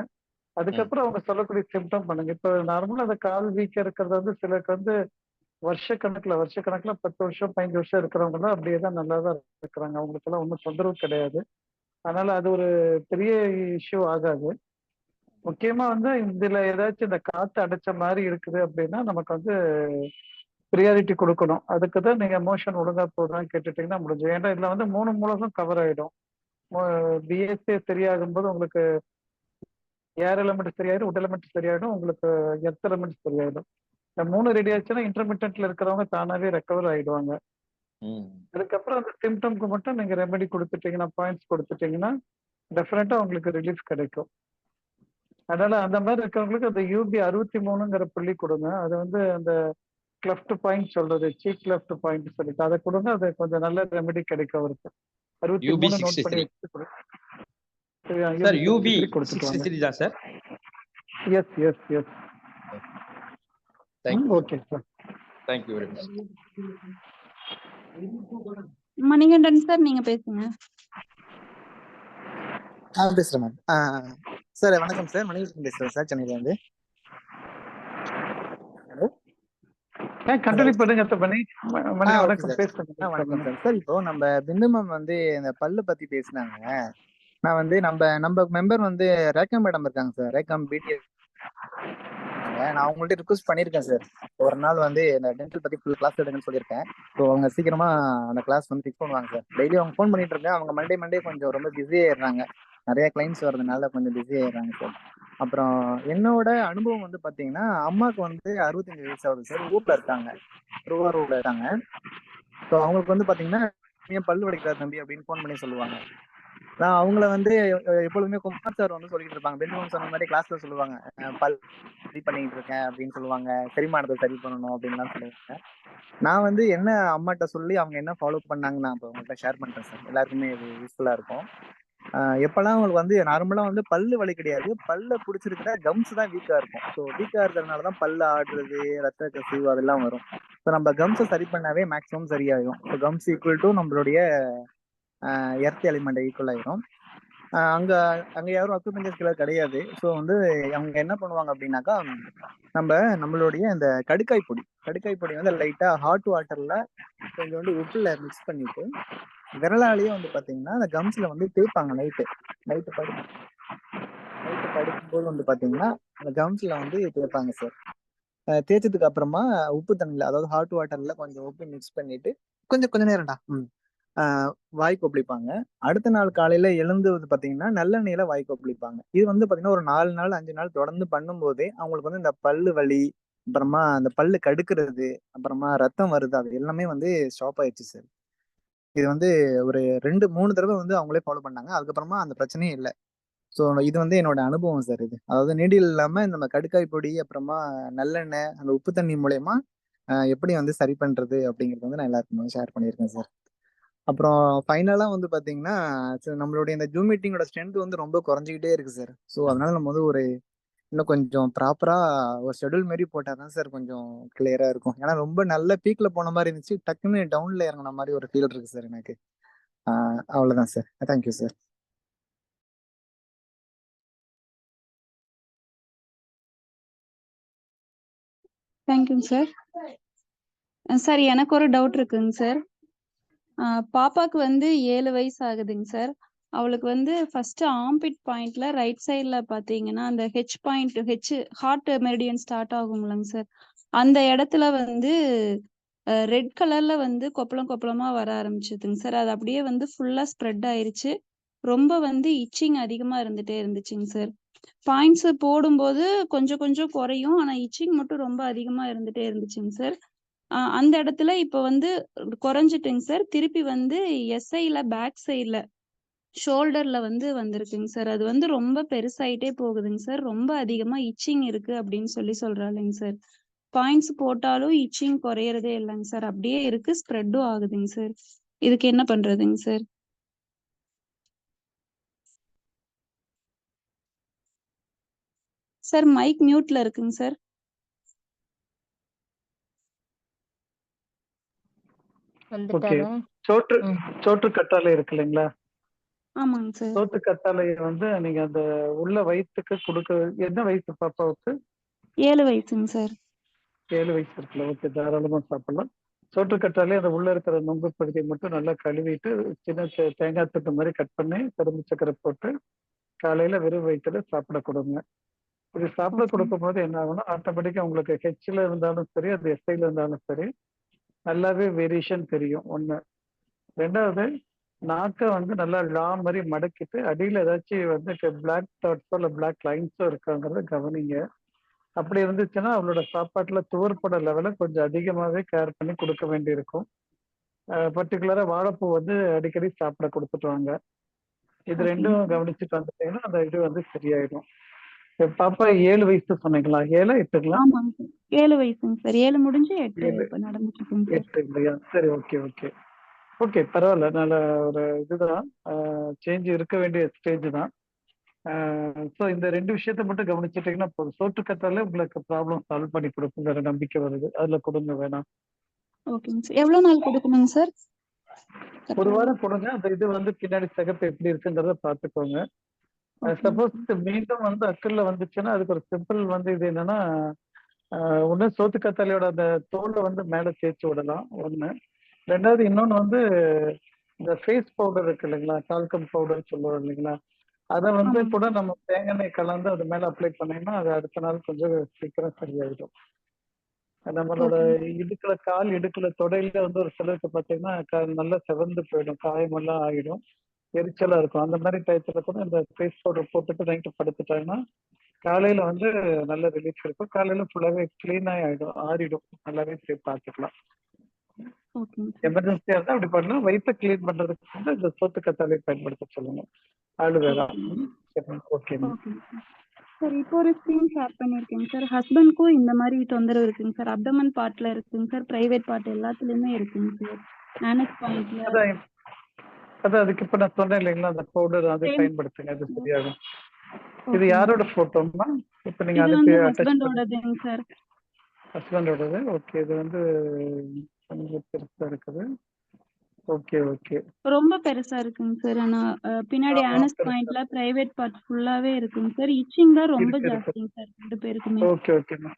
அதுக்கப்புறம் அவங்க சொல்லக்கூடிய சிம்டம் பண்ணுங்க. இப்ப நார்மலா அந்த கால் வீக்கா இருக்கிறது வந்து சிலருக்கு வந்து வருஷக்கணக்குல 10 வருஷம் 15 வருஷம் இருக்கிறவங்க எல்லாம் அப்படியே தான் நல்லா தான் இருக்கிறாங்க. அவங்களுக்கு எல்லாம் ஒன்றும் தொந்தரவு கிடையாது. அதனால அது ஒரு பெரிய இஷ்யூ ஆகாது. முக்கியமா வந்து இதுல ஏதாச்சும் இந்த காத்து அடைச்ச மாதிரி இருக்குது அப்படின்னா நமக்கு வந்து ப்ரியாரிட்டி கொடுக்கணும். அதுக்கு தான் நீங்க மோஷன் ஒழுங்கா போதான்னு கேட்டுட்டீங்கன்னா முடிஞ்சு. ஏன்னா இதுல வந்து 3 மூலகம் கவர் ஆயிடும். பிஎஸ்ஏ சரியாகும் போது உங்களுக்கு ஏர் எலமெண்ட் சரியாயிடும், உட் எலமெண்ட் சரியாயிடும், உங்களுக்கு எர்த் எலமெண்ட் சரியாயிடும். இந்த 3 ரெடி ஆச்சுன்னா இன்டர்மீடியன்ட்ல இருக்கிறவங்க தானாவே ரெக்கவர் ஆயிடுவாங்க. அதுக்கப்புறம் அந்த சிம்டம்க்கு மட்டும் நீங்க ரெமெடி கொடுத்துட்டீங்கன்னா, பாயிண்ட்ஸ் கொடுத்துட்டீங்கன்னா டெஃபினட்டா உங்களுக்கு ரிலீஃப் கிடைக்கும். அதனால அந்த மாதிரி இருக்கிறவங்களுக்கு அந்த யூபி 63ங்கிற புள்ளி கொடுங்க. அது வந்து அந்த கிளெஃப்ட் பாயிண்ட் சொல்றது, சீக் லெஃப்ட் பாயிண்ட் சொல்லிட்டு அதை கொடுங்க. அது கொஞ்சம் நல்ல ரெமெடி கிடைக்கும் அவருக்கு. 63 நோட் பண்ணி வச்சு கொடுங்க. சார் யூபி 63 தான் sir. Yes. Okay sir. Thank you very much. Manikandan sir நீங்க பேசுங்க. பேசுறேன் மேம். சார் வணக்கம் சார். மணிகண்டன் பேசுறேன் சார், சென்னையில இருந்து. ஹலோ, கண்டினியூ பண்ணுங்க பண்ணி. வணக்கம் சார். சார் இப்போ நம்ம பிந்து மேம் வந்து இந்த பல்லு பத்தி பேசினாங்க. நான் வந்து நம்ம மெம்பர் வந்து ரேகா மேடம் இருக்காங்க சார், ரேகா பிடி. நான் அவங்கள்ட்ட ரிக்வஸ்ட் பண்ணியிருக்கேன் சார். ஒரு நாள் வந்து இந்த டென்டல் பத்தி ஃபுல் கிளாஸ் எடுங்கன்னு சொல்லியிருக்கேன். ஸோ அவங்க சீக்கிரமா அந்த கிளாஸ் வந்து ஃபிக்ஸ் பண்ணுவாங்க சார். டெய்லி அவங்க ஃபோன் பண்ணிட்டு இருக்கேன். அவங்க மண்டே கொஞ்சம் ரொம்ப பிஸி ஆயிடுறாங்க. நிறைய கிளைண்ட்ஸ் வர்றதுனால கொஞ்சம் பிஸி ஆயிடுறாங்க சார். அப்புறம் என்னோட அனுபவம் வந்து பாத்தீங்கன்னா, அம்மாவுக்கு வந்து 65 வயசு ஆகுது சார். ஊர்ல இருக்காங்க, திருவாரூர்ல இருக்காங்க. ஸோ அவங்களுக்கு வந்து பாத்தீங்கன்னா, ஏன் பல்லு வலிக்கிறார் தம்பி அப்படின்னு ஃபோன் பண்ணி சொல்லுவாங்க. நான் அவங்கள வந்து எப்பொழுதுமே குமார் சார் வந்து சொல்லிட்டு இருப்பாங்க. பெஞ்சமின் சொன்ன மாதிரி கிளாஸ்ல சொல்லுவாங்க, பல் சரி பண்ணிட்டு இருக்கேன் அப்படின்னு சொல்லுவாங்க. செரிமானத்தை சரி பண்ணணும் அப்படின்லாம் சொல்லுவாங்க. நான் வந்து என்ன அம்மாட்ட சொல்லி அவங்க என்ன ஃபாலோ பண்ணாங்க நான் இப்போ உங்கள்கிட்ட ஷேர் பண்றேன் சார். எல்லாருக்குமே இது யூஸ்ஃபுல்லா இருக்கும். எப்பெல்லாம் உங்களுக்கு வந்து நார்மலா வந்து பல்லு வலி கிடையாது, பல்ல பிடிச்சிருக்கிற கம்ஸ் தான் வீக்கா இருக்கும். ஸோ வீக்கா இருக்கிறதுனாலதான் பல்லு ஆடுறது, ரத்த கசிவு அதெல்லாம் வரும். ஸோ நம்ம கம்ஸை சரி பண்ணாவே மேக்ஸிமம் சரியாயிடும். ஸோ கம்ஸ் ஈக்குவல் டு நம்மளுடைய எர்த் எலிமெண்ட் ஈக்குவல் ஆயிரும். அங்க யாரும் அக்குபஞ்சர் கிளர் கிடையாது. ஸோ வந்து அவங்க என்ன பண்ணுவாங்க அப்படின்னாக்கா, நம்மளுடைய இந்த கடுக்காய் பொடி வந்து லைட்டா ஹாட் வாட்டர்ல கொஞ்சம் வந்து உப்புல மிக்ஸ் பண்ணிட்டு விரலாலேயே வந்து பாத்தீங்கன்னா அந்த கம்ஸ்ல வந்து தேய்ப்பாங்க. நைட்டு படுக்கும்போது வந்து பாத்தீங்கன்னா அந்த கம்ஸ்ல வந்து தேய்ப்பாங்க சார். தேய்ச்சதுக்கு அப்புறமா உப்பு தண்ணியில, அதாவது ஹாட் வாட்டர்ல கொஞ்சம் உப்பு மிக்ஸ் பண்ணிட்டு கொஞ்ச நேரம்டா வாய் கொப்பளிப்பாங்க. அடுத்த நாள் காலையில எழுந்து பாத்தீங்கன்னா நல்லெண்ணெயில வாய் கொப்பளிப்பாங்க. இது பாத்தீங்கன்னா ஒரு 4 நாள் 5 நாள் தொடர்ந்து பண்ணும்போதே அவங்களுக்கு இந்த பல்லு வலி, அப்புறமா அந்த பல்லு கடுக்கிறது, அப்புறமா ரத்தம் வருது, அது எல்லாமே ஸ்டாப் ஆயிடுச்சு சார். இது ஒரு 2 3 தடவை அவங்களே ஃபாலோ பண்ணாங்க. அதுக்கப்புறமா அந்த பிரச்சனையே இல்லை. ஸோ இது என்னோட அனுபவம் சார் இது. அதாவது நீடில் இல்லாம நம்ம கடுக்காய் பொடி, அப்புறமா நல்லெண்ணெய், அந்த உப்பு தண்ணி மூலயமா எப்படி சரி பண்றது அப்படிங்கிறது நான் எல்லாருக்கும் ஷேர் பண்ணியிருக்கேன் சார். அப்புறம் ஃபைனலா பாத்தீங்கன்னா நம்மளுடைய இந்த ஜூம் மீட்டிங்கோட ஸ்ட்ரென்த் ரொம்ப குறைஞ்சிக்கிட்டே இருக்கு சார். ஸோ அதனால நம்ம ஒரு இன்னும் கொஞ்சம் ப்ராப்பரா ஒரு ஷெட்யூல் மாரி போட்டாதான் சார் கொஞ்சம் கிளியரா இருக்கும். ஏன்னா ரொம்ப நல்ல பீக்ல போன மாதிரி இருந்துச்சு, டக்குன்னு டவுன்ல இறங்கின மாதிரி ஒரு ஃபீல் இருக்கு சார் எனக்கு. அவ்வளவுதான் சார். Thank you sir. தேங்க்யூங்க சார். சார் எனக்கு ஒரு டவுட் இருக்குங்க சார். பாப்பாக்கு 7 வயசு ஆகுதுங்க சார். அவளுக்கு ஃபர்ஸ்ட் ஆம்பிட் பாயிண்ட்ல ரைட் சைட்ல பாத்தீங்கன்னா அந்த H point, heart meridian start ஆகுங்களங்க சார். அந்த இடத்துல ரெட் கலர்ல கொப்பளம் கொப்பளமா வர ஆரம்பிச்சதுங்க சார். அது அப்படியே ஃபுல்லா ஸ்ப்ரெட் ஆயிருச்சு. ரொம்ப இச்சிங் அதிகமா இருந்துட்டே இருந்துச்சுங்க சார். பாயிண்ட்ஸ் போடும்போது கொஞ்சம் கொஞ்சம் குறையும், ஆனா இச்சிங் மட்டும் ரொம்ப அதிகமா இருந்துட்டே இருந்துச்சுங்க சார். அந்த இடத்துல இப்ப குறைஞ்சிட்டுங்க சார். திருப்பி எஸ்ஐல பேக் சைட்ல ஷோல்டர்ல வந்திருக்குங்க சார். அது ரொம்ப பெருசாயிட்டே போகுதுங்க சார். ரொம்ப அதிகமா இச்சிங் இருக்கு அப்படின்னு சொல்றாளுங்க சார். பாயிண்ட்ஸ் போட்டாலும் இச்சிங் குறையறதே இல்லைங்க சார். அப்படியே இருக்கு, ஸ்ப்ரெட்டும் ஆகுதுங்க சார். இதுக்கு என்ன பண்றதுங்க சார்? சார் மைக் மியூட்ல இருக்குங்க சார். ஓகே. வந்துட்டாரா? சோற்று கத்தாழை இருக்கு இல்லைங்களா? ஆமாங்க சார். சோற்று கத்தாழையை நீங்க அந்த உள்ள வயிற்றுக்கு கொடுக்க. என்ன வயசு பாப்பாவுக்கு? 7 வயசுங்க சார். 7 வயசு இருக்குல்ல, ஓகே, தாராளமா சாப்பிடலாம். சோற்று கற்றாலே அந்த உள்ள இருக்கிற நொங்கு பகுதியை மட்டும் நல்லா கழுவிட்டு சின்ன தேங்காய் துண்டு மாதிரி கட் பண்ணி கரும்பு சக்கரை போட்டு காலையில வெறும் வயிற்றுல சாப்பிட கொடுங்க. இது சாப்பிட ஓகே. கொடுக்கும் போது என்ன ஆகும்னா ஆட்டோமேட்டிக்கா உங்களுக்கு ஹெச்ல இருந்தாலும் சரி, அது எஸ்ஐல இருந்தாலும் சரி, நல்லாவே வேரியேஷன் தெரியும். ஒண்ணு. ரெண்டாவது, நாக்கை நல்லா லா மாதிரி மடக்கிட்டு அடியில ஏதாச்சும் பிளாக் டாட்ஸோ இல்லை பிளாக் லைன்ஸோ இருக்காங்கிறத கவனிங்க. அப்படி இருந்துச்சுன்னா அவளோட சாப்பாட்டுல துவர்ப்பட லெவலை கொஞ்சம் அதிகமாகவே கேர் பண்ணி கொடுக்க வேண்டியிருக்கும். பர்டிகுலரா வாழைப்பூ அடிக்கடி சாப்பிட கொடுத்துட்டு வாங்க. இது ஓகேங்க ரெண்டும் சார். கவனிச்சுட்டு வந்துட்டீங்கன்னா அந்த இது சரியாயிடும். பாப்பா 7 வயசு சொன்னீங்களா? 7 8ங்களா? ஆமாங்க சார். 7 வயசுங்க சார். 7 முடிஞ்சு 8 7 இப்ப நடந்துட்டு இருக்குங்க சார். 8 இல்லையா? சரி, ஓகே ஓகே ஓகே, பரவாயில்ல. நல்ல ஒரு இதுதான், சேஞ்ச் இருக்க வேண்டிய ஸ்டேஜ் தான். ஸோ இந்த 2 விஷயத்த மட்டும் கவனிச்சுட்டீங்கன்னா போதும். சோற்று கத்தாலே உங்களுக்கு ப்ராப்ளம் சால்வ் பண்ணி கொடுக்குங்கிற நம்பிக்கை வருது. அதுல கொடுங்க வேணாம். ஓகேங்க சார். எவ்வளவு நாள் கொடுக்கணுங்க சார்? ஒரு கத்தாழை. வாரம் கொடுங்க. அந்த இது பின்னாடி சிகப்பு எப்படி இருக்குங்கிறத பார்த்துக்கோங்க. ஓகேங்க சப்போஸ் சார். மீண்டும் அக்கல்ல வந்துச்சுன்னா அதுக்கு ஒரு சிம்பிள் இது என்னன்னா, ஒண்ணு சோத்து கத்தாழையோட அந்த தோலை மேல தேய்ச்சி விடலாம். ஒண்ணு. ரெண்டாவது, இன்னொன்னு இந்த ஃபேஸ் பவுடர் இருக்கு இல்லைங்களா, டால்கம் பவுடர் சொல்லுவோம் இல்லைங்களா, அதை ஆமாங்க கூட சார். நம்ம தேங்காய் எண்ணெய் கலந்து அது மேல அப்ளை பண்ணீங்கன்னா அது அடுத்த நாள் கொஞ்சம் சீக்கிரம் சரியாயிடும். நம்மளோட ஓகேங்க சார். இடுக்குல, கால் இடுக்குல, தொடையில ஒரு சிலருக்கு பார்த்தீங்கன்னா நல்லா செவந்து போயிடும், காயமெல்லாம் ஆயிடும், எரிச்சலா இருக்கும். அந்த மாதிரி டயத்துல கூட இந்த ஃபேஸ் பவுடர் போட்டுட்டு நைட்டு படுத்துட்டாங்கன்னா காலையில நல்ல ரிலீஃப் இருக்கும். காலையில ஃபுல்லாவே கிளீனாக ஆயிடும், ஆறிடும், நல்லாவே பார்த்துக்கலாம். ஓகேங்க சார். எமர்ஜென்சியா இருந்தா அப்படி பண்ணலாம். வயிற்றை கிளீன் பண்றதுக்கு இந்த சோத்து கத்தாழை பயன்படுத்த சொல்லுங்க. ஆலுவேரா. ஓகேங்க. சரி, ஓகேங்க. ஓகேங்க சார். சார் இப்போ ஒரு ஸ்க்ரீன் ஷேர் பண்ணியிருக்கேங்க சார். ஹஸ்பண்ட்க்கும் இந்த மாதிரி தொந்தரவு இருக்குங்க சார். அப்டமன் பார்ட்ல இருக்குங்க சார். பிரைவேட் பார்ட் எல்லாத்துலயுமே இருக்குங்க சார். ஆனஸ் பாயிண்ட்ல அதான் அதான் அதுக்கு இப்ப நான் சொன்னேன் இல்லைங்களா, அந்த பவுடர் அதை சேம். பயன்படுத்துங்க, அது சரியாகும். இது ஓகேங்க யாரோட சார். போட்டோம்னா இப்ப நீங்க இது அனுப்பி அட்டாச் பண்ணி? ஹஸ்பண்டோடதுங்க சார். ஹஸ்பண்டோடது. ஓகே, இது கொஞ்சம் பெருசா இருக்குது. Okay okay. ரொம்ப பெருசா இருக்குங்க சார். ஆனா பின்னாடி ஆமா, ஆனஸ் பெருசா பாயிண்ட்ல இருக்கு. பிரைவேட் பார்ட் ஃபுல்லாவே இருக்குங்க சார். இச்சிங் தான் ரொம்ப இருக்கு இருக்கு. ஜாஸ்திங்க சார் 2 பேருக்குமே. ஓகே ஓகேம்மா.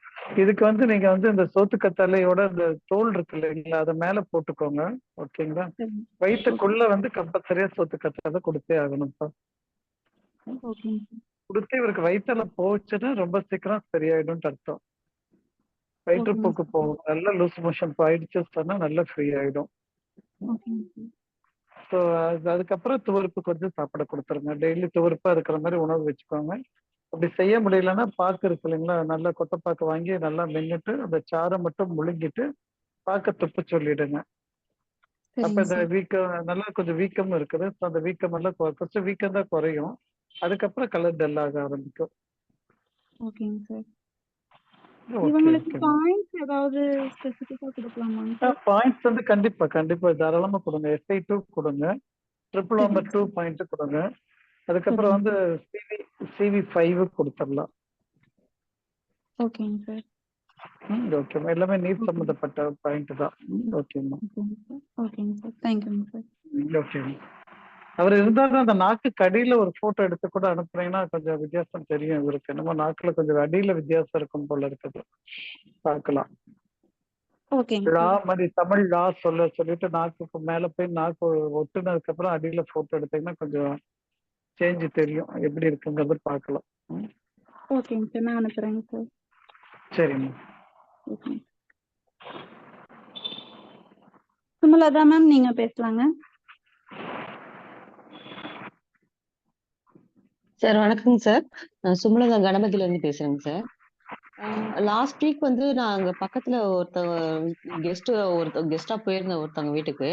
இதுக்கு நீங்க இந்த சோத்து கத்தாழையோட இந்த தோல் இருக்கு இல்லைங்களா, அதை மேல போட்டுக்கோங்க. ஓகேங்களா? சரிங்க. ஓகே. வயிற்றுக்குள்ள கம்பல்சரியா சோத்து கத்தாழை கொடுத்தே ஆகணும்ப்பா. ஓகேங்க சார். கொடுத்து இவருக்கு வயிற்றுல போச்சுன்னா ரொம்ப சீக்கிரம் சரியாயிடும் அர்த்தம். வயிற்றுப்போக்கு போகும், நல்லா லூஸ் மோஷன் போயிடுச்சு சொன்னா நல்லா ஃப்ரீ ஆயிடும். ஓகேங்க சார். ஸோ அதுக்கப்புறம் துவர்ப்பு கொஞ்சம் சாப்பிட கொடுத்துருங்க. டெய்லி துவர்ப்பா இருக்கிற மாதிரி உணவு வச்சுக்கோங்க. அப்படி செய்ய முடியலன்னா பாக்கு இருக்கு இல்லைங்களா, நல்ல கொட்டைப்பாக்கு வாங்கி நல்லா மென்னுட்டு அந்த சாறை மட்டும் முழுங்கிட்டு பாக்க துப்ப சொல்லிடுங்க. அப்ப சரிங்க இந்த சார். வீக்கம் நல்லா கொஞ்சம் வீக்கம் இருக்குது. ஸோ அந்த வீக்கம் எல்லாம் ஃபர்ஸ்ட் வீக்கம் தான் குறையும், அதுக்கப்புறம் கலர் டல் ஆக ஆரம்பிக்கும். ஓகேங்க சார். ஓகே இவங்களுக்கு ஓகே. பாயிண்ட்ஸ் ஏதாவது ஸ்பெசிஃபிக்கா கொடுக்கலாமாங்க சார்? பாயிண்ட்ஸ் வந்து கண்டிப்பா தாராளமா கொடுங்க. SI2 கொடுங்க, ட்ரிபிள் சரிங்க நம்பர் 2 சார். பாயிண்ட் கொடுங்க. அதுக்கப்புறம் சரிங்க வந்து சார். CV5 கொடுத்துடலாம். ஓகேங்க சார். ஓகேம்மா, எல்லாமே நீட் ஓகே. சம்பந்தப்பட்ட பாயிண்ட் தான். ஓகேம்மா. ஓகேங்க சார். ஓகேங்க சார். தேங்க்யூங்க சார். ஓகேம்மா. அவர் இருந்தாலும் அந்த நாக்கு கடியில ஒரு போட்டோ எடுத்து கூட அனுப்புனீங்கன்னா கொஞ்சம் வித்தியாசம் தெரியும் இவருக்கு. என்னமோ நாக்குல கொஞ்சம் அடியில வித்தியாசம் இருக்கும் போல இருக்குது, பார்க்கலாம். ஓகேங்க லா சார். மாதிரி தமிழ் லா சொல்லிட்டு நாக்குக்கு மேல போய் நாக்கு ஒட்டுனதுக்கு அப்புறம் அடியில போட்டோ எடுத்தீங்கன்னா கொஞ்சம் சேஞ்ச் தெரியும், எப்படி இருக்குங்கிறது பார்க்கலாம். ஓகேங்க சார். நான் அனுப்புறேங்க சார். சரிம்மா. ஓகேங்க. சுமலதா மேம், நீங்க பேசலாங்க. சார் வணக்கங்க சார். நான் சுமலதா கணபதியில இருந்து பேசுறேங்க சார். லாஸ்ட் வீக் வந்து நான் அங்க பக்கத்துல கெஸ்டா போயிருந்தேன் ஒருத்தவங்க வீட்டுக்கு.